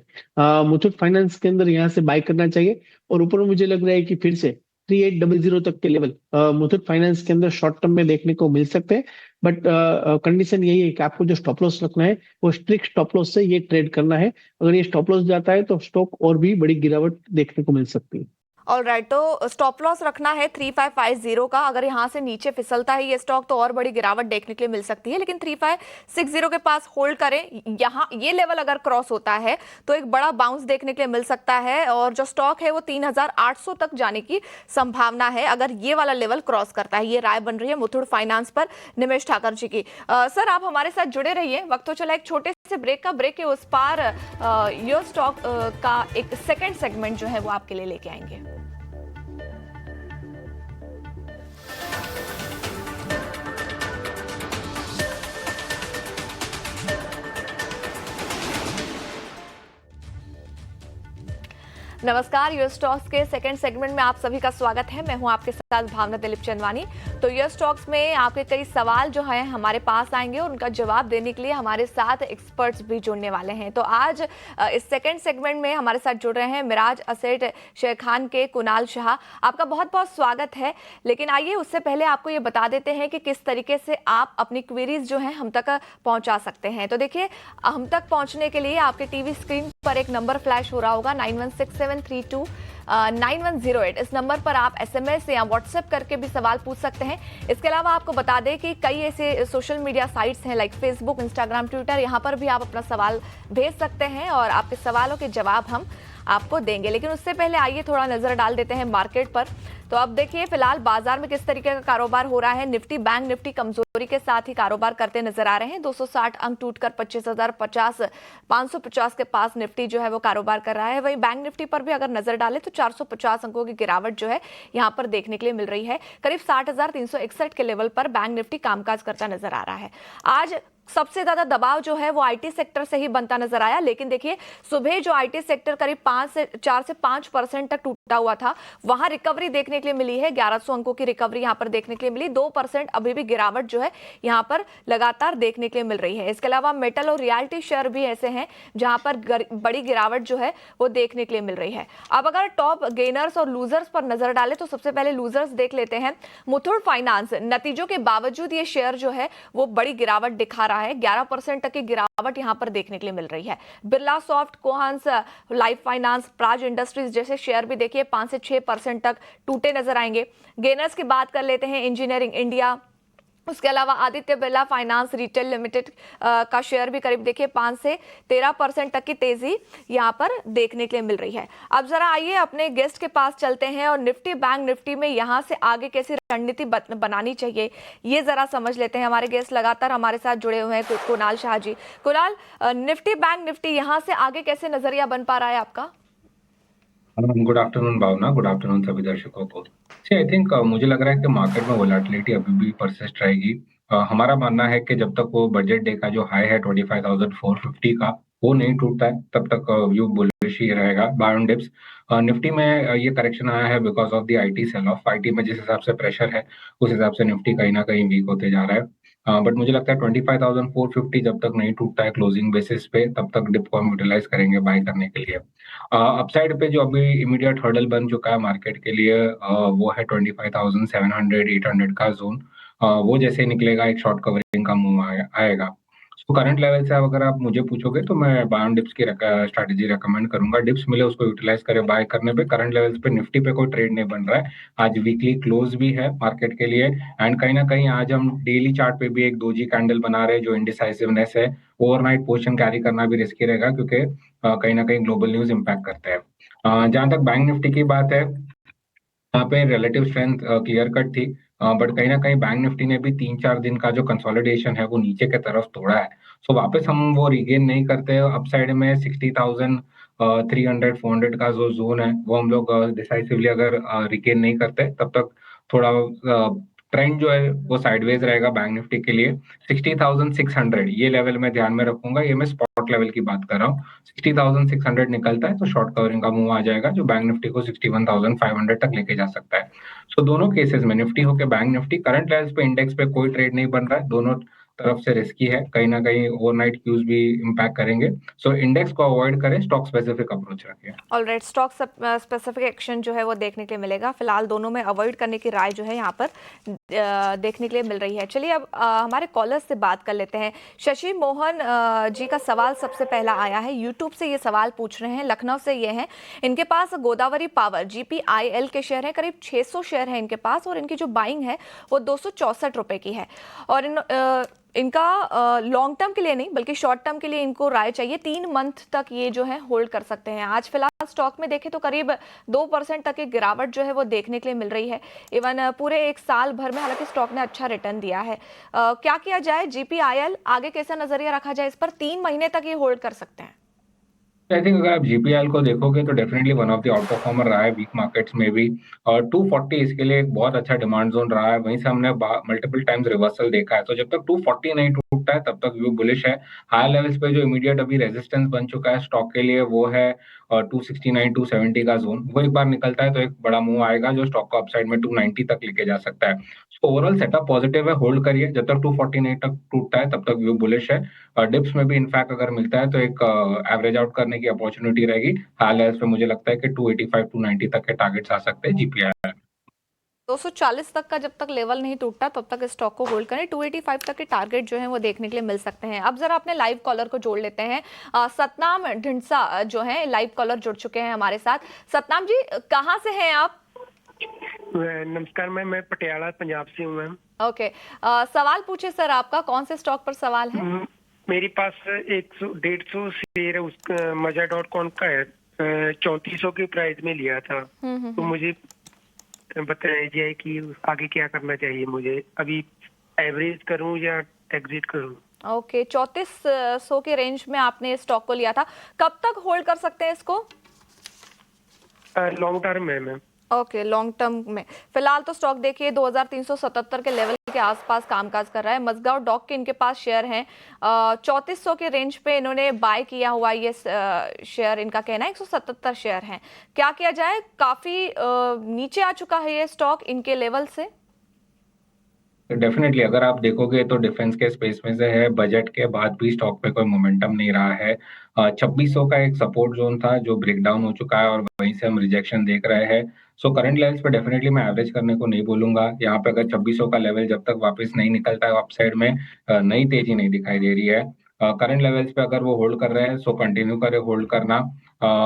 Speaker 5: मुथूट फाइनेंस के अंदर यहाँ से बाय करना चाहिए। और ऊपर मुझे लग रहा है कि फिर से 3800 तक के लेवल मुथूट फाइनेंस के अंदर शॉर्ट टर्म में देखने को मिल सकते हैं। बट कंडीशन यही है कि आपको जो स्टॉप लॉस रखना है वो स्ट्रिक्ट स्टॉप लॉस से ये ट्रेड करना है। अगर ये स्टॉप लॉस जाता है तो स्टॉक और भी बड़ी गिरावट देखने को मिल सकती है।
Speaker 1: ऑलराइट, तो स्टॉप लॉस रखना है 3550 का। अगर यहाँ से नीचे फिसलता है ये स्टॉक तो और बड़ी गिरावट देखने के लिए मिल सकती है, लेकिन 3560 के पास होल्ड करें। यहाँ ये लेवल अगर क्रॉस होता है तो एक बड़ा बाउंस देखने के लिए मिल सकता है और जो स्टॉक है वो 3800 तक जाने की संभावना है अगर ये वाला लेवल क्रॉस करता है। ये राय बन रही है मुथूट फाइनेंस पर निमेश ठाकर जी की। सर आप हमारे साथ जुड़े रहिए, वक्त तो चला एक छोटे से ब्रेक का। ब्रेक के उस पार योर स्टॉक का एक सेकेंड सेगमेंट जो है वो आपके लिए लेके आएंगे। नमस्कार, यूएस स्टॉक्स के सेकंड सेगमेंट में आप सभी का स्वागत है। मैं हूं आपके साथ भावना दिलीप चंदवानी। तो यूएस स्टॉक्स में आपके कई सवाल जो हैं हमारे पास आएंगे और उनका जवाब देने के लिए हमारे साथ एक्सपर्ट्स भी जुड़ने वाले हैं। तो आज इस सेकंड सेगमेंट में हमारे साथ जुड़ रहे हैं मिराज असेट शेयर खान के कुणाल शाह। आपका बहुत बहुत स्वागत है। लेकिन आइए उससे पहले आपको ये बता देते हैं कि किस तरीके से आप अपनी क्वेरीज जो हैं हम तक पहुंचा सकते हैं। तो देखिए, हम तक पहुंचने के लिए आपके टीवी स्क्रीन पर एक नंबर फ्लैश हो रहा होगा 9167329108। इस नंबर पर आप एसएमएस या व्हाट्सएप करके भी सवाल पूछ सकते हैं। इसके अलावा आपको बता दें कि कई ऐसे सोशल मीडिया साइट्स हैं लाइक फेसबुक, इंस्टाग्राम, ट्विटर, यहाँ पर भी आप अपना सवाल भेज सकते हैं और आपके सवालों के जवाब हम आपको देंगे। लेकिन उससे पहले आइए थोड़ा नजर डाल देते हैं मार्केट पर। तो अब देखिए फिलहाल बाजार में किस तरीके का कारोबार हो रहा है। निफ्टी, बैंक निफ्टी कमजोरी के साथ ही कारोबार करते नजर आ रहे हैं। 260 अंक टूटकर 25,550 के पास निफ्टी जो है वो कारोबार कर रहा है। वहीं बैंक निफ्टी पर भी अगर नजर डालें तो 450 अंकों की गिरावट जो है यहाँ पर देखने के लिए मिल रही है। करीब 60,361 के लेवल पर बैंक निफ्टी कामकाज करता नजर आ रहा है। आज सबसे ज्यादा दबाव जो है वो आईटी सेक्टर से ही बनता नजर आया। लेकिन देखिए सुबह जो आईटी सेक्टर करीब 4 से 5% तक टूटा हुआ था, वहां रिकवरी देखने के लिए मिली है। 1100 अंकों की रिकवरी यहां पर देखने के लिए मिली। 2% अभी भी गिरावट जो है यहां पर लगातार देखने के लिए मिल रही है। इसके अलावा मेटल और रियल्टी शेयर भी ऐसे हैं जहां पर बड़ी गिरावट जो है वो देखने के लिए मिल रही है। अब अगर टॉप गेनर्स और लूजर्स पर नजर डालें तो सबसे पहले लूजर्स देख लेते हैं। मुथूट फाइनेंस, नतीजों के बावजूद ये शेयर जो है वो बड़ी गिरावट दिखा रहा है। 11% तक की गिरावट यहां पर देखने के लिए मिल रही है। बिरला सॉफ्ट, कोहंस, लाइफ फाइनेंस, प्राज इंडस्ट्रीज जैसे शेयर भी देखिए 5 से 6% तक टूटे नजर आएंगे। गेनर्स की बात कर लेते हैं, इंजीनियरिंग इंडिया, उसके अलावा Aditya Birla finance retail limited का शेयर भी करीब देखिए 5 से 13% तक की तेजी यहां पर देखने के लिए मिल रही है। अब जरा आइए अपने गेस्ट के पास चलते हैं और निफ्टी, बैंक निफ्टी में यहां से आगे कैसी रणनीति बनानी चाहिए ये जरा समझ लेते हैं। हमारे गेस्ट लगातार हमारे साथ जुड़े हुए हैं, Kunal Shah ji. Kunal, Nifty, bank Nifty यहां से आगे कैसे नजरिया बन पा रहा है आपका?
Speaker 8: गुड आफ्टरनून भावना, गुड आफ्टरनून सभी दर्शकों को। आई थिंक मुझे लग रहा है कि मार्केट में वोलेटिलिटी अभी भी परसिस्ट रहेगी। हमारा मानना है कि जब तक वो बजट डे का जो हाई है 25,450 का वो नहीं टूटता है तब तक व्यू बुलिश ही रहेगा। बाय ऑन डिप्स निफ्टी में ये करेक्शन आया है because of the IT sell off. IT में जिस हिसाब से प्रेशर है उस हिसाब से निफ्टी कहीं ना कहीं वीक होते जा रहा है। बट मुझे लगता है 25,450 जब तक नहीं टूटता है क्लोजिंग बेसिस पे तब तक डिप को हम यूटिलाइज करेंगे बाय करने के लिए। अपसाइड पे जो अभी इमीडिएट हर्डल बन चुका है मार्केट के लिए वो है 25,700 800 का जोन। वो जैसे निकलेगा एक शॉर्ट कवरिंग का मूव आएगा। तो करंट लेवल से अगर आप मुझे पूछोगे तो मैं बाय ऑन डिप्स की स्ट्रैटेजी रेकमेंड करूंगा। डिप्स मिले उसको यूटिलाइज करें बाय करने पे। करंट लेवल्स पे निफ्टी पे कोई ट्रेड नहीं बन रहा है। आज वीकली क्लोज भी है मार्केट के लिए एंड कहीं ना कहीं आज हम डेली चार्ट पे भी एक डोजी कैंडल बना रहे हैं जो इंडिसाइसिवनेस है। ओवरनाइट पोजीशन कैरी करना भी रिस्की रहेगा क्योंकि कहीं ना कहीं ग्लोबल न्यूज इम्पैक्ट करते हैं। जहां तक बैंक निफ्टी की बात है यहाँ पे रिलेटिव स्ट्रेंथ क्लियर कट थी बट कहीं ना कहीं बैंक निफ्टी ने भी 3-4 दिन का जो कंसोलिडेशन है वो नीचे के तरफ तोड़ा है। सो वापस हम वो रिगेन नहीं करते। अपसाइड में 60,300-400 का जो जोन है वो हम लोग डिसाइसिवली अगर रिगेन नहीं करते तब तक थोड़ा ट्रेंड जो है वो साइडवेज रहेगा बैंक निफ्टी के लिए। 60,600 ये लेवल में ध्यान में रखूंगा। ये मैं स्पॉट लेवल की बात कर रहा हूँ। 60,600 निकलता है तो शॉर्ट कवरिंग का मूव आ जाएगा जो बैंक निफ्टी को 61,500 तक लेके जा सकता है। सो दोनों केसेस में निफ्टी हो के बैंक निफ्टी करंट लेवल्स पे इंडेक्स पे कोई ट्रेड नहीं बन रहा है। दोनों तरफ से रिस्की है, कहीं ना कहीं ओवरनाइट क्यूज भी इम्पैक्ट करेंगे। सो इंडेक्स को अवॉइड करें, स्टॉक स्पेसिफिक अप्रोच रखें।
Speaker 1: ऑलराइट, स्टॉक स्पेसिफिक एक्शन जो है वो देखने के लिए मिलेगा। फिलहाल दोनों में अवॉइड करने की राय जो है यहाँ पर देखने के लिए मिल रही है। चलिए अब हमारे कॉलर्स से बात कर लेते हैं। शशि मोहन जी का सवाल सबसे पहला आया है, यूट्यूब से ये सवाल पूछ रहे हैं, लखनऊ से ये हैं। इनके पास गोदावरी पावर GPIL के शेयर हैं, करीब 600 शेयर हैं इनके पास, और इनकी जो बाइंग है वो 264 रुपए की है। और इनका लॉन्ग टर्म के लिए नहीं बल्कि शॉर्ट टर्म के लिए इनको राय चाहिए। 3 मंथ तक ये जो है होल्ड कर सकते हैं। आज फिलहाल स्टॉक में देखें तो करीब 2% तक की गिरावट जो है वो देखने के लिए मिल रही है। इवन पूरे एक साल भर में हालांकि स्टॉक ने अच्छा रिटर्न दिया है। क्या किया जाए? GPIL आगे कैसा नजरिया रखा जाए इस पर? 3 महीने तक ये होल्ड कर सकते हैं।
Speaker 8: आई थिंक अगर आप GPIL को देखोगे तो definitely one of the out performer रहा है वीक मार्केट्स में भी, और 240 इसके लिए एक बहुत अच्छा डिमांड जोन रहा है। वहीं से हमने मल्टीपल टाइम्स रिवर्सल देखा है, तो जब तक 240 नहीं टूटता है तब तक व्यू बुलिश है। हायर लेवल्स पे जो इमीडिएट अभी रेजिस्टेंस बन चुका है स्टॉक के लिए वो है 269 270 का जोन। वो एक बार निकलता है तो एक बड़ा मूव आएगा जो स्टॉक को अपसाइड में 290 तक लेके जा सकता है। सो ओवरऑल सेटअप पॉजिटिव है, होल्ड करिए जब तक 240 नहीं तक टूटता है तब तक व्यू बुलिश है। डिप्स में भी इनफैक्ट अगर मिलता है तो एक एवरेज आउट करने की अपॉर्चुनिटी रहेगी। हाल है पे मुझे लगता है कि 285 290 तक के टारगेट्स आ सकते हैं GPIL।
Speaker 1: 240 तक का जब तक लेवल नहीं टूटता तब तक स्टॉक को होल्ड करें। 285 तक के टारगेट जो है वो देखने के लिए मिल सकते हैं। अब जरा अपने लाइव कॉलर को जोड़ लेते हैं। सतनाम ढिंडसा जो है लाइव कॉलर जुड़ चुके हैं हमारे साथ। सतनाम जी, कहाँ से हैं आप?
Speaker 9: नमस्कार मैम, मैं पटियाला पंजाब से हूँ मैम।
Speaker 1: ओके, सवाल पूछे सर आपका, कौन से स्टॉक पर सवाल है?
Speaker 9: मेरे पास 150 शेयर मजा.com का है, 3400 के प्राइस में लिया था। तो मुझे बताइए कि आगे क्या करना चाहिए मुझे, अभी एवरेज करूं या एग्जिट करूं?
Speaker 1: ओके, 3400 के रेंज में आपने स्टॉक को लिया था, कब तक होल्ड कर सकते हैं इसको?
Speaker 9: लॉन्ग टर्म में मैम।
Speaker 1: ओके, लॉन्ग टर्म में फिलहाल तो स्टॉक देखिए 2377 के लेवल के आसपास कामकाज कर रहा है। मजगांव डॉक के इनके पास शेयर हैं 3400 के रेंज पे इन्होंने बाय किया हुआ ये शेयर, इनका कहना है 177 शेयर हैं। क्या किया जाए? काफी नीचे आ चुका है ये स्टॉक इनके लेवल से।
Speaker 8: डेफिनेटली अगर आप देखोगे तो डिफेंस के स्पेस में से है, बजट के बाद भी स्टॉक पे कोई मोमेंटम नहीं रहा है। 2600 का एक सपोर्ट जोन था जो ब्रेक डाउन हो चुका है और वहीं से हम रिजेक्शन देख रहे हैं। सो करंट लेवल्स पे डेफिनेटली मैं एवरेज करने को नहीं बोलूंगा। यहाँ पे अगर 2600 का लेवल जब तक वापस नहीं निकलता है अपसाइड में नई तेजी नहीं दिखाई दे रही है। करंट लेवल्स पे अगर वो होल्ड कर रहे हैं सो कंटिन्यू करे होल्ड करना।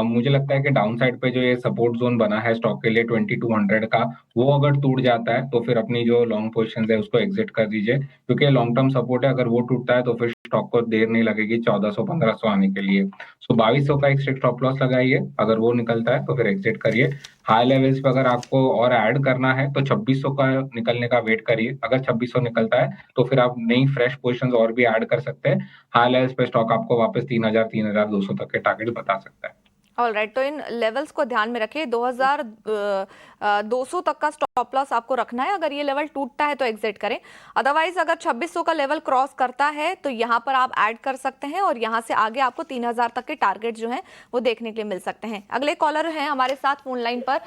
Speaker 8: मुझे लगता है कि डाउन साइड पे जो ये सपोर्ट जोन बना है स्टॉक के लिए 2200 का, वो अगर टूट जाता है तो फिर अपनी जो लॉन्ग पोजीशन है उसको एग्जिट कर दीजिए, क्योंकि लॉन्ग टर्म सपोर्ट है। अगर वो टूटता है तो फिर स्टॉक को देर नहीं लगेगी 1400 1500 आने के लिए। सो 2200 का एक स्ट्रिक्ट स्टॉप लॉस लगाइए, अगर वो निकलता है तो फिर एग्जिट करिए। हाई लेवल्स पे अगर आपको और ऐड करना है तो 2600 का निकलने का वेट करिए। अगर 2600 निकलता है तो फिर आप नई फ्रेश पोजीशंस और भी ऐड कर सकते हैं। हाई लेवल्स पे स्टॉक आपको वापस 3000 3200 तक के टारगेट बता सकता है।
Speaker 1: ऑलराइट, तो इन लेवल्स को ध्यान में रखिए। 2200 तक का स्टॉप लॉस आपको रखना है। अगर ये लेवल टूटता है तो एग्जिट करें, अदरवाइज अगर 2600 का लेवल क्रॉस करता है तो यहाँ पर आप ऐड कर सकते हैं और यहाँ से आगे आपको 3000 तक के टारगेट जो हैं वो देखने के लिए मिल सकते हैं। अगले कॉलर हैं हमारे साथ फोन लाइन पर,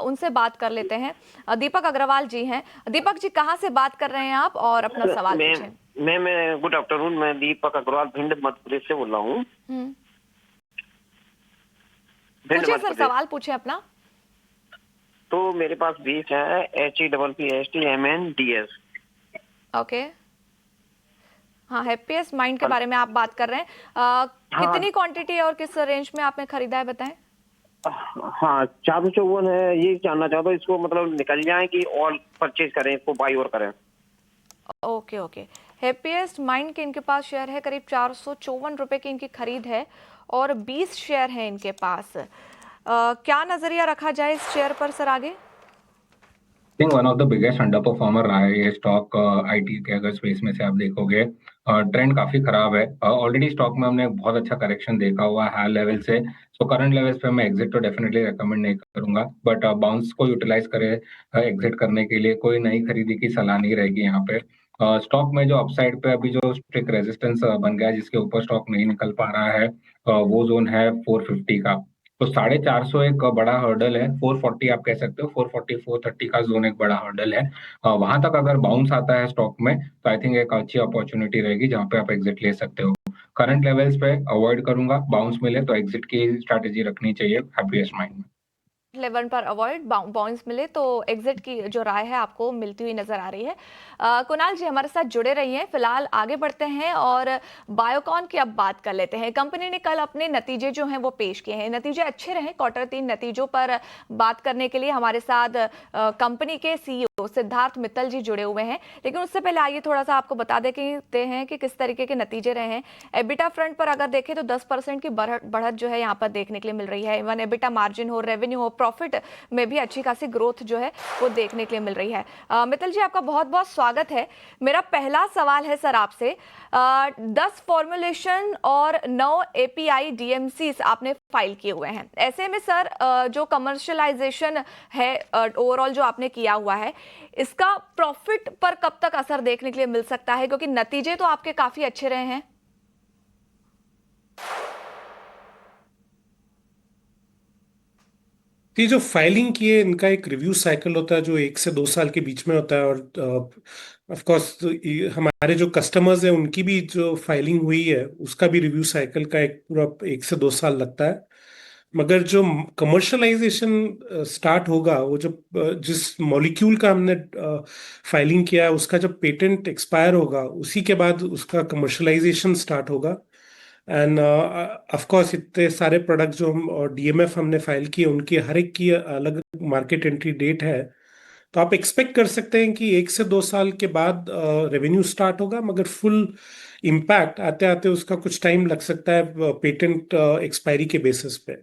Speaker 1: उनसे बात कर लेते हैं। दीपक अग्रवाल जी हैं। दीपक जी, कहाँ से बात कर रहे हैं आप और अपना सवाल पूछें।
Speaker 10: मैं गुड आफ्टरनून, मैं दीपक अग्रवाल भिंड मध्य प्रदेश से बोल रहा हूँ।
Speaker 1: पूछिए सर, सवाल पूछे अपना।
Speaker 10: तो मेरे पास 20 है HEPPSTMNDS।
Speaker 1: ओके, हाँ, हैप्पीएस्ट माइंड के बारे में आप बात कर रहे हैं। कितनी क्वांटिटी और किस रेंज में आपने खरीदा है बताएं?
Speaker 10: हाँ, 454 है। ये जानना चाहता हूँ इसको मतलब निकल जाए कि और परचेज करें, इसको बाई और करें?
Speaker 1: ओके ओके, हैप्पीएस्ट माइंड के इनके पास शेयर है, करीब 454 रुपए की इनकी खरीद है और 20 शेयर हैं इनके पास। क्या नजरिया रखा जाए इस शेयर पर सर आगे?
Speaker 8: I think one of the biggest under performer रहा है ये स्टॉक आईटी के अगर स्पेस में से आप देखोगे। ट्रेंड काफी खराब है। ऑलरेडी स्टॉक में हमने बहुत अच्छा करेक्शन देखा हुआ है हाई लेवल से। सो करंट लेवल्स पे मैं एग्जिट तो डेफिनेटली रेकमेंड नहीं करूंगा, बट बाउंस को यूटिलाइज करे एग्जिट करने के लिए कोई नई खरीदी की सलाह नहीं रहेगी यहाँ पे। स्टॉक में जो अपसाइड पे अभी जो स्ट्रिक्ट रेजिस्टेंस बन गया है जिसके ऊपर स्टॉक नहीं निकल पा रहा है, वो जोन है 450 का। तो 450 एक बड़ा हर्डल है, 440 आप कह सकते हो, 440 430 का जोन एक बड़ा हर्डल है। वहां तक अगर बाउंस आता है स्टॉक में तो आई थिंक एक अच्छी अपॉर्चुनिटी रहेगी जहां पे आप एग्जिट ले सकते हो। करंट लेवल्स पे अवॉइड करूंगा, बाउंस मिले तो एग्जिट की स्ट्रैटेजी रखनी चाहिए हैप्पीएस्ट माइंड में।
Speaker 1: लेवल पर अवॉइड बाउंस मिले तो एग्जिट की जो राय है आपको मिलती हुई नजर आ रही है। कुणाल जी हमारे साथ जुड़े रहिए, फिलहाल आगे बढ़ते हैं और बायोकॉन की अब बात कर लेते हैं। कंपनी ने कल अपने नतीजे जो हैं वो पेश किए हैं, नतीजे अच्छे रहे। क्वार्टर 3 नतीजों पर बात करने के लिए हमारे साथ कंपनी के सीईओ सिद्धार्थ मित्तल जी जुड़े हुए हैं, लेकिन उससे पहले आइए थोड़ा सा आपको बता देते हैं कि किस तरीके के नतीजे रहे हैं। एबिटा फ्रंट पर अगर देखें तो 10% की बढ़त जो है यहाँ पर देखने के लिए मिल रही है। इवन एबिटा मार्जिन हो, रेवेन्यू हो, प्रॉफिट में भी अच्छी खासी ग्रोथ जो है वो देखने के लिए मिल रही है। मित्तल जी आपका बहुत बहुत स्वागत है। मेरा पहला सवाल है सर आपसे, 10 फॉर्मुलेशन और 9 एपीआई डीएमसीज आपने फाइल किए हुए हैं। ऐसे में सर जो कमर्शियलाइजेशन है ओवरऑल जो आपने किया हुआ है, इसका प्रॉफिट पर कब तक असर देखने के लिए मिल सकता है, क्योंकि नतीजे तो आपके काफी अच्छे रहे हैं।
Speaker 11: ये जो फाइलिंग की है इनका एक रिव्यू साइकिल होता है जो 1 से 2 साल के बीच में होता है, और ऑफ कोर्स हमारे जो कस्टमर्स हैं उनकी भी जो फाइलिंग हुई है उसका भी रिव्यू साइकिल का एक पूरा 1 से 2 साल लगता है। मगर जो कमर्शलाइजेशन स्टार्ट होगा, वो जब जिस मॉलिक्यूल का हमने फाइलिंग किया है उसका जब पेटेंट एक्सपायर होगा उसी के बाद उसका कमर्शलाइजेशन स्टार्ट होगा। एंड ऑफ कोर्स इतने सारे प्रोडक्ट जो हम और डीएमएफ हमने फाइल किए उनकी हर एक की अलग मार्केट एंट्री डेट है, तो आप एक्सपेक्ट कर सकते हैं कि 1 से 2 साल के बाद रेवेन्यू स्टार्ट होगा, मगर फुल इम्पैक्ट आते आते उसका कुछ टाइम लग सकता है पेटेंट एक्सपायरी के बेसिस पे।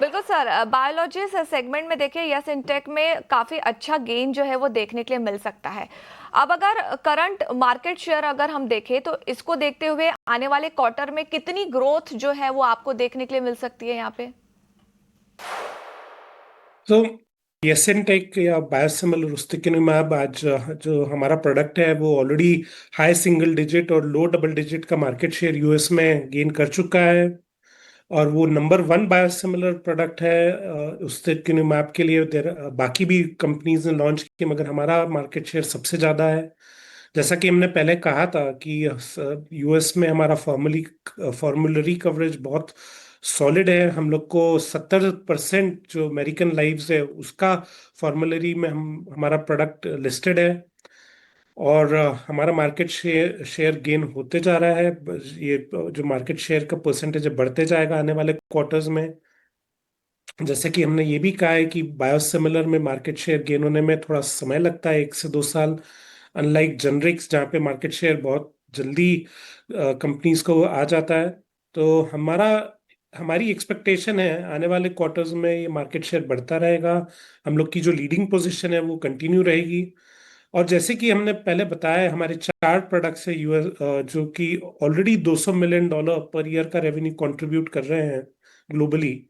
Speaker 1: बिल्कुल सर, बायोलॉजिस सेगमेंट में देखिए यस इंटेक में काफी अच्छा गेन जो है वो देखने के लिए मिल सकता है। अब अगर करंट मार्केट शेयर अगर हम देखें तो इसको देखते हुए आने वाले क्वार्टर में कितनी ग्रोथ जो है वो आपको देखने के लिए मिल सकती है यहाँ पे?
Speaker 11: तो येसेंटेक या बायोसिमिलर उस्तिकेनुमाब आज जो हमारा प्रोडक्ट है वो ऑलरेडी हाई सिंगल डिजिट और लो डबल डिजिट का मार्केट शेयर यूएस में गेन कर चुका है, और वो नंबर 1 बायोसिमिलर प्रोडक्ट है उस्तिकेनुमाब के लिए। बाकी भी कंपनीज ने लॉन्च किए मगर हमारा मार्केट शेयर सबसे ज़्यादा है। जैसा कि हमने पहले कहा था कि यूएस में हमारा फॉर्मुलरी कवरेज बहुत सॉलिड है। हम लोग को 70% जो अमेरिकन लाइव्स है उसका फॉर्मुलरी में हमारा प्रोडक्ट लिस्टेड है, और हमारा मार्केट शेयर गेन होते जा रहा है। ये जो मार्केट शेयर का परसेंटेज बढ़ते जाएगा आने वाले क्वार्टर्स में। जैसे कि हमने ये भी कहा है कि बायोसिमिलर में मार्केट शेयर गेन होने में थोड़ा समय लगता है, 1 से 2 साल, अनलाइक जेनरिक्स जहाँ पे मार्केट शेयर बहुत जल्दी कंपनीज को आ जाता है। तो हमारी एक्सपेक्टेशन है आने वाले क्वार्टर्स में ये मार्केट शेयर बढ़ता रहेगा, हम लोग की जो लीडिंग पोजीशन है वो कंटिन्यू रहेगी। और जैसे कि हमने पहले बताया, हमारे 4 प्रोडक्ट्स है यूएस जो कि ऑलरेडी $200 मिलियन पर ईयर का रेवेन्यू कंट्रीब्यूट कर रहे हैं ग्लोबली।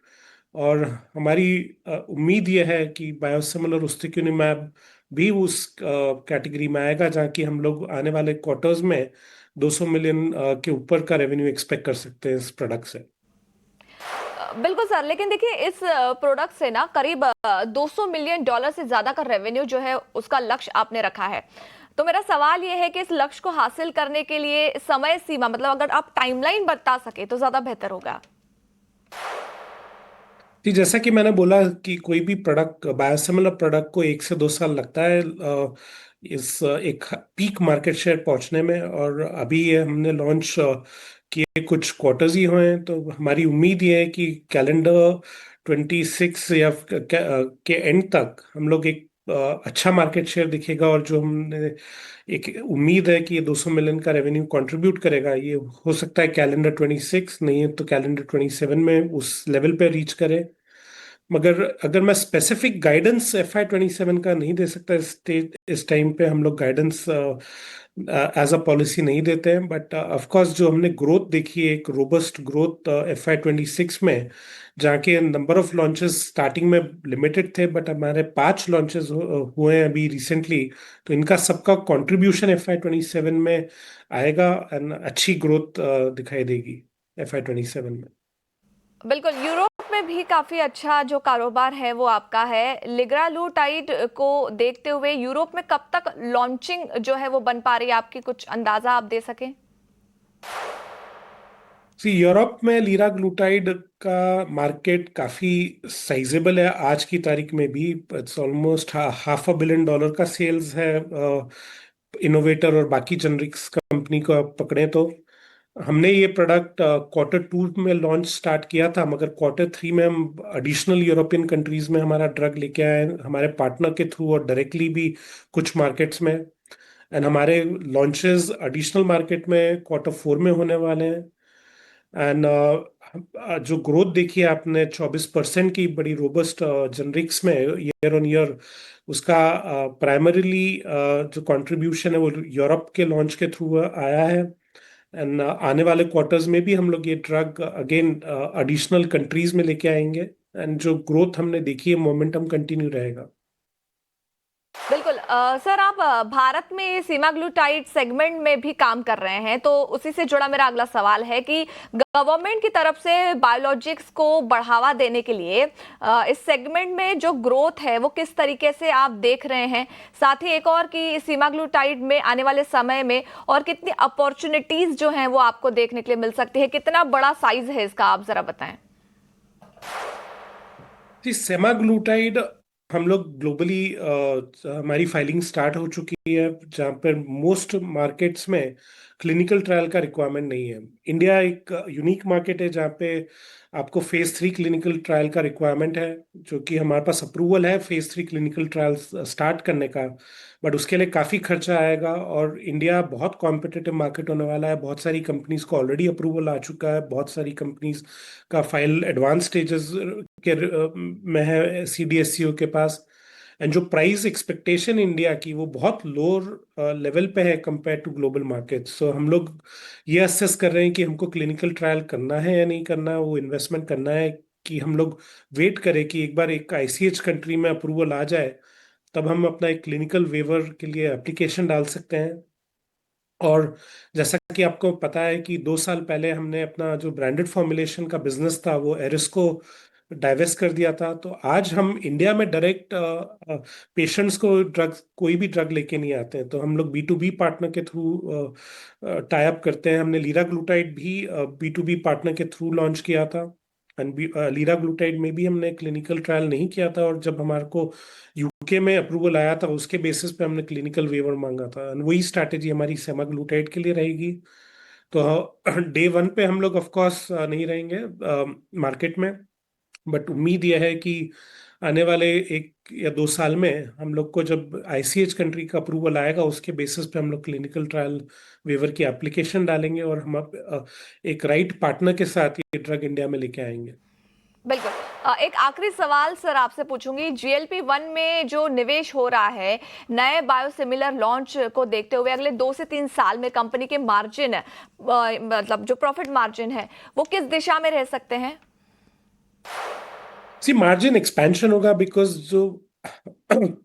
Speaker 11: और हमारी उम्मीद यह है कि बायोसिमिलर उस्तिकेनुमाब भी उस कैटेगरी में आएगा जहाँ की हम लोग आने वाले क्वार्टर्स में 200 मिलियन के ऊपर का रेवेन्यू एक्सपेक्ट कर सकते हैं इस प्रोडक्ट से।
Speaker 1: बिल्कुल सर, लेकिन देखिए इस प्रोडक्ट से ना करीब $200 मिलियन से ज्यादा का रेवेन्यू जो है उसका लक्ष्य आपने रखा है। तो मेरा सवाल ये है कि इस लक्ष्य को हासिल करने के लिए समय सीमा, मतलब अगर आप टाइमलाइन बता सके तो ज्यादा बेहतर होगा।
Speaker 11: जी, जैसा कि मैंने बोला कि कोई भी प्रोडक्ट, बायोसिमिलर प्रोडक्ट को 1 से 2 साल लगता है इस एक पीक मार्केट शेयर पहुंचने में, और अभी ये हमने लॉन्च किए कुछ क्वार्टर्स ही हुए हैं। तो हमारी उम्मीद ये है कि कैलेंडर 26 या के एंड तक हम लोग एक अच्छा मार्केट शेयर दिखेगा, और जो हमने एक उम्मीद है कि ये 200 मिलियन का रेवेन्यू कंट्रीब्यूट करेगा, ये हो सकता है कैलेंडर 26 नहीं है तो कैलेंडर 27 में उस लेवल पे रीच करे। मगर अगर मैं स्पेसिफिक गाइडेंस FY27 का नहीं दे सकता इस टाइम पे, हम लोग गाइडेंस एज अ पॉलिसी नहीं देते हैं। बट ऑफ कोर्स जो हमने ग्रोथ देखी है, एक रोबस्ट ग्रोथ FY26 में, जहाँ के नंबर ऑफ लॉन्चेस स्टार्टिंग में लिमिटेड थे बट हमारे 5 लॉन्चेस हुए हैं अभी रिसेंटली, तो इनका सबका कंट्रीब्यूशन FY27 में आएगा एंड अच्छी ग्रोथ दिखाई देगी FY27 में।
Speaker 1: बिल्कुल, यूरोप में भी काफ़ी अच्छा जो कारोबार है वो आपका है। लिग्रालूटाइड को देखते हुए यूरोप में कब तक लॉन्चिंग जो है वो बन पा रही है, आपकी कुछ अंदाज़ा आप दे सकें?
Speaker 11: यूरोप में लीराग्लूटाइड का मार्केट काफी साइजेबल है आज की तारीख में भी। इट्स ऑलमोस्ट $500 million का सेल्स है। इनोवेटर और बाकी जेनरिक्स कंपनी को आप पकड़ें तो हमने ये प्रोडक्ट Q2 में लॉन्च स्टार्ट किया था, मगर Q3 में हम एडिशनल यूरोपियन कंट्रीज में हमारा ड्रग लेके आए हमारे पार्टनर के थ्रू और डायरेक्टली भी कुछ मार्केट्स में। एंड हमारे लॉन्चेस एडिशनल मार्केट में Q4 में होने वाले हैं। एंड जो ग्रोथ देखी है आपने 24% की बड़ी रोबस्ट जेनरिक्स में ईयर ऑन ईयर, उसका प्राइमरीली जो कंट्रीब्यूशन है वो यूरोप के लॉन्च के थ्रू आया है। एंड आने वाले क्वार्टर्स में भी हम लोग ये ड्रग अगेन एडिशनल कंट्रीज में लेके आएंगे। एंड जो ग्रोथ हमने देखी है मोमेंटम कंटिन्यू रहेगा।
Speaker 1: बिल्कुल सर, आप भारत में सीमाग्लूटाइड सेगमेंट में भी काम कर रहे हैं, तो उसी से जुड़ा मेरा अगला सवाल है कि गवर्नमेंट की तरफ से बायोलॉजिक्स को बढ़ावा देने के लिए इस सेगमेंट में जो ग्रोथ है वो किस तरीके से आप देख रहे हैं? साथ ही एक और कि सीमाग्लूटाइड में आने वाले समय में और कितनी अपॉर्चुनिटीज जो हैं वो आपको देखने के लिए मिल सकती है, कितना बड़ा साइज है इसका, आप जरा बताएं।
Speaker 11: सेमाग्लूटाइड हम लोग ग्लोबली हमारी फाइलिंग स्टार्ट हो चुकी है, जहाँ पर मोस्ट मार्केट्स में क्लिनिकल ट्रायल का रिक्वायरमेंट नहीं है। इंडिया एक यूनिक मार्केट है जहाँ पे आपको फेज 3 क्लिनिकल ट्रायल का रिक्वायरमेंट है, जो कि हमारे पास अप्रूवल है फेज 3 क्लिनिकल ट्रायल स्टार्ट करने का, बट उसके लिए काफ़ी खर्चा आएगा। और इंडिया बहुत कॉम्पिटिटिव मार्केट होने वाला है। बहुत सारी कंपनीज को ऑलरेडी अप्रूवल आ चुका है, बहुत सारी कंपनीज का फाइल एडवांस स्टेजेस के में है CDSCO के पास। एंड जो प्राइस एक्सपेक्टेशन इंडिया की वो बहुत लोअर लेवल पे है कंपेयर टू ग्लोबल मार्केट। सो हम लोग ये असेस कर रहे हैं कि हमको क्लिनिकल ट्रायल करना है या नहीं करना, वो इन्वेस्टमेंट करना है कि हम लोग वेट करें कि एक बार एक ICH कंट्री में अप्रूवल आ जाए, तब हम अपना एक क्लिनिकल वेवर के लिए एप्लीकेशन डाल सकते हैं। और जैसा कि आपको पता है कि 2 साल पहले हमने अपना जो ब्रांडेड फॉर्मुलेशन का बिजनेस था वो एरिस को डाइवेस्ट कर दिया था। तो आज हम इंडिया में डायरेक्ट पेशेंट्स को ड्रग कोई भी ड्रग लेके नहीं आते हैं, तो हम लोग B2B पार्टनर के थ्रू टाई अप करते हैं। हमने लीराग्लूटाइड भी B2B पार्टनर के थ्रू लॉन्च किया था। एंड लीराग्लूटाइड में भी हमने क्लिनिकल ट्रायल नहीं किया था, और जब हमारे को UK में अप्रूवल आया था उसके बेसिस पे हमने क्लिनिकल वेवर मांगा था। एंड वही स्ट्रैटेजी हमारी सेमाग्लूटाइड के लिए रहेगी। तो डे 1 पे हम लोग ऑफ कोर्स नहीं रहेंगे मार्केट में, बट उम्मीद यह है कि आने वाले 1 या 2 साल में हम लोग को जब ICH कंट्री का अप्रूवल आएगा उसके बेसिस पे हम लोग क्लिनिकल ट्रायल वेवर की एप्लीकेशन डालेंगे और हम एक राइट पार्टनर के साथ ये ड्रग इंडिया में लेके आएंगे।
Speaker 1: बिल्कुल, एक आखिरी सवाल सर आपसे पूछूंगी। GLP-1 में जो निवेश हो रहा है नए बायोसिमिलर लॉन्च को देखते हुए अगले 2 से 3 साल में कंपनी के मार्जिन मतलब जो प्रॉफिट मार्जिन है वो किस दिशा में रह सकते हैं?
Speaker 11: मार्जिन एक्सपेंशन होगा, बिकॉज जो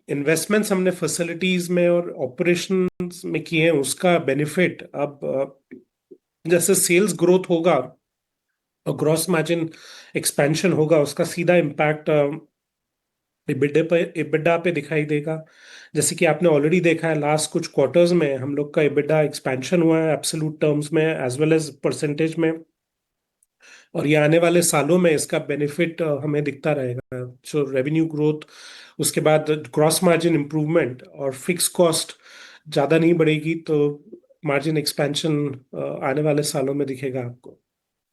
Speaker 11: इन्वेस्टमेंट्स हमने फैसिलिटीज में और ऑपरेशंस में किए हैं उसका बेनिफिट अब जैसे सेल्स ग्रोथ होगा और ग्रॉस मार्जिन एक्सपेंशन होगा, उसका सीधा इम्पैक्ट EBITDA पे दिखाई देगा। जैसे कि आपने ऑलरेडी देखा है लास्ट कुछ क्वार्टर्स में हम लोग का EBITDA एक्सपेंशन हुआ है एब्सोल्यूट टर्म्स में एज वेल एज परसेंटेज में, और ये आने वाले सालों में इसका बेनिफिट हमें दिखता रहेगा। जो रेवेन्यू ग्रोथ, उसके बाद ग्रॉस मार्जिन इंप्रूवमेंट और फिक्स कॉस्ट ज़्यादा नहीं बढ़ेगी, तो मार्जिन एक्सपेंशन आने वाले सालों में दिखेगा आपको।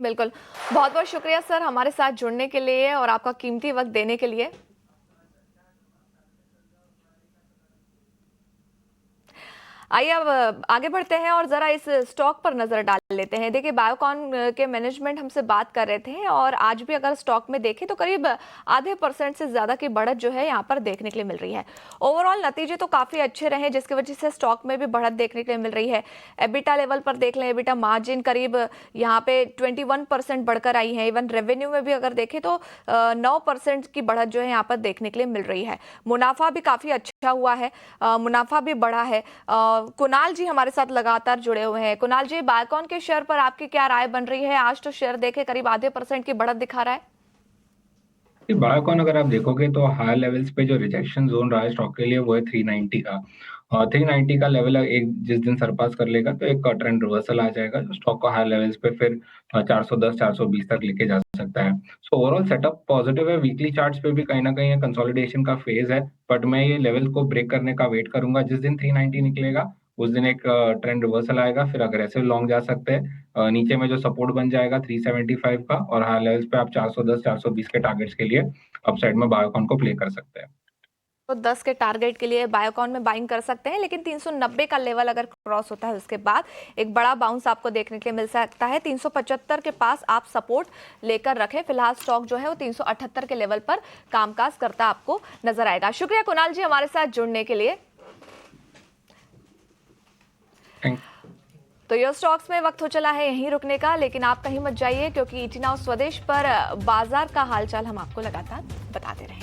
Speaker 1: बिल्कुल, बहुत बहुत शुक्रिया सर हमारे साथ जुड़ने के लिए और आपका कीमती वक्त देने के लिए। आइए अब आगे बढ़ते हैं और जरा इस स्टॉक पर नजर डाल लेते हैं। देखिए, बायोकॉन के मैनेजमेंट हमसे बात कर रहे थे और आज भी अगर स्टॉक में देखें तो करीब आधे % से ज्यादा की बढ़त जो है यहाँ पर देखने के लिए मिल रही है। ओवरऑल नतीजे तो काफी अच्छे रहे जिसकी वजह से स्टॉक में भी बढ़त देखने के लिए मिल रही है। EBITDA लेवल पर देख लें, EBITDA मार्जिन करीब यहाँ पे 21% बढ़कर आई है। इवन रेवेन्यू में भी अगर देखें तो 9% की बढ़त जो है यहाँ पर देखने के लिए मिल रही है। मुनाफा भी काफी अच्छा हुआ है, मुनाफा भी बढ़ा है। कुणाल जी हमारे साथ लगातार जुड़े हुए हैं। कुणाल जी, बायोकॉन के शेयर पर आपकी क्या राय बन रही है? आज तो शेयर देखे करीब आधे % की बढ़त दिखा रहा है।
Speaker 8: बायोकॉन अगर आप देखोगे तो हायर लेवल्स पे जो रिजेक्शन जोन रहा है स्टॉक के लिए वो है 390 का। 390 का लेवल एक जिस दिन सरपास कर लेगा तो एक ट्रेंड रिवर्सल आ जाएगा जो स्टॉक को हायर लेवल्स पे फिर 410 420 तक लेके जा सकता है। सो ओवरऑल सेटअप पॉजिटिव है। वीकली चार्ट्स पे भी कहीं ना कहीं कंसोलिडेशन का फेज है, बट मैं ये लेवल को ब्रेक करने का वेट करूंगा। जिस दिन 390 निकलेगा उस दिन एक ट्रेंड रिवर्सल आएगा, फिर अग्रेसिव लॉन्ग जा सकते हैं। नीचे में जो सपोर्ट बन जाएगा 375 का, और हायर लेवल्स पे आप 410 420 के टारगेट्स के लिए अपसाइड में बायोकॉन को प्ले कर सकते हैं।
Speaker 1: तो 10 के टारगेट के लिए बायोकॉन में बाइंग कर सकते हैं, लेकिन 390 का लेवल अगर क्रॉस होता है उसके बाद एक बड़ा बाउंस आपको देखने के लिए मिल सकता है। 375 के पास आप सपोर्ट लेकर रखें। फिलहाल स्टॉक जो है वो 378 के लेवल पर कामकाज करता आपको नजर आएगा। शुक्रिया कुणाल जी हमारे साथ जुड़ने के लिए। तो ये स्टॉक्स में वक्त हो चला है यहीं रुकने का, लेकिन आप कहीं मत जाइए क्योंकि ईटी नाउ स्वदेश पर बाजार का हालचाल हम आपको लगातार बताते रहेंगे।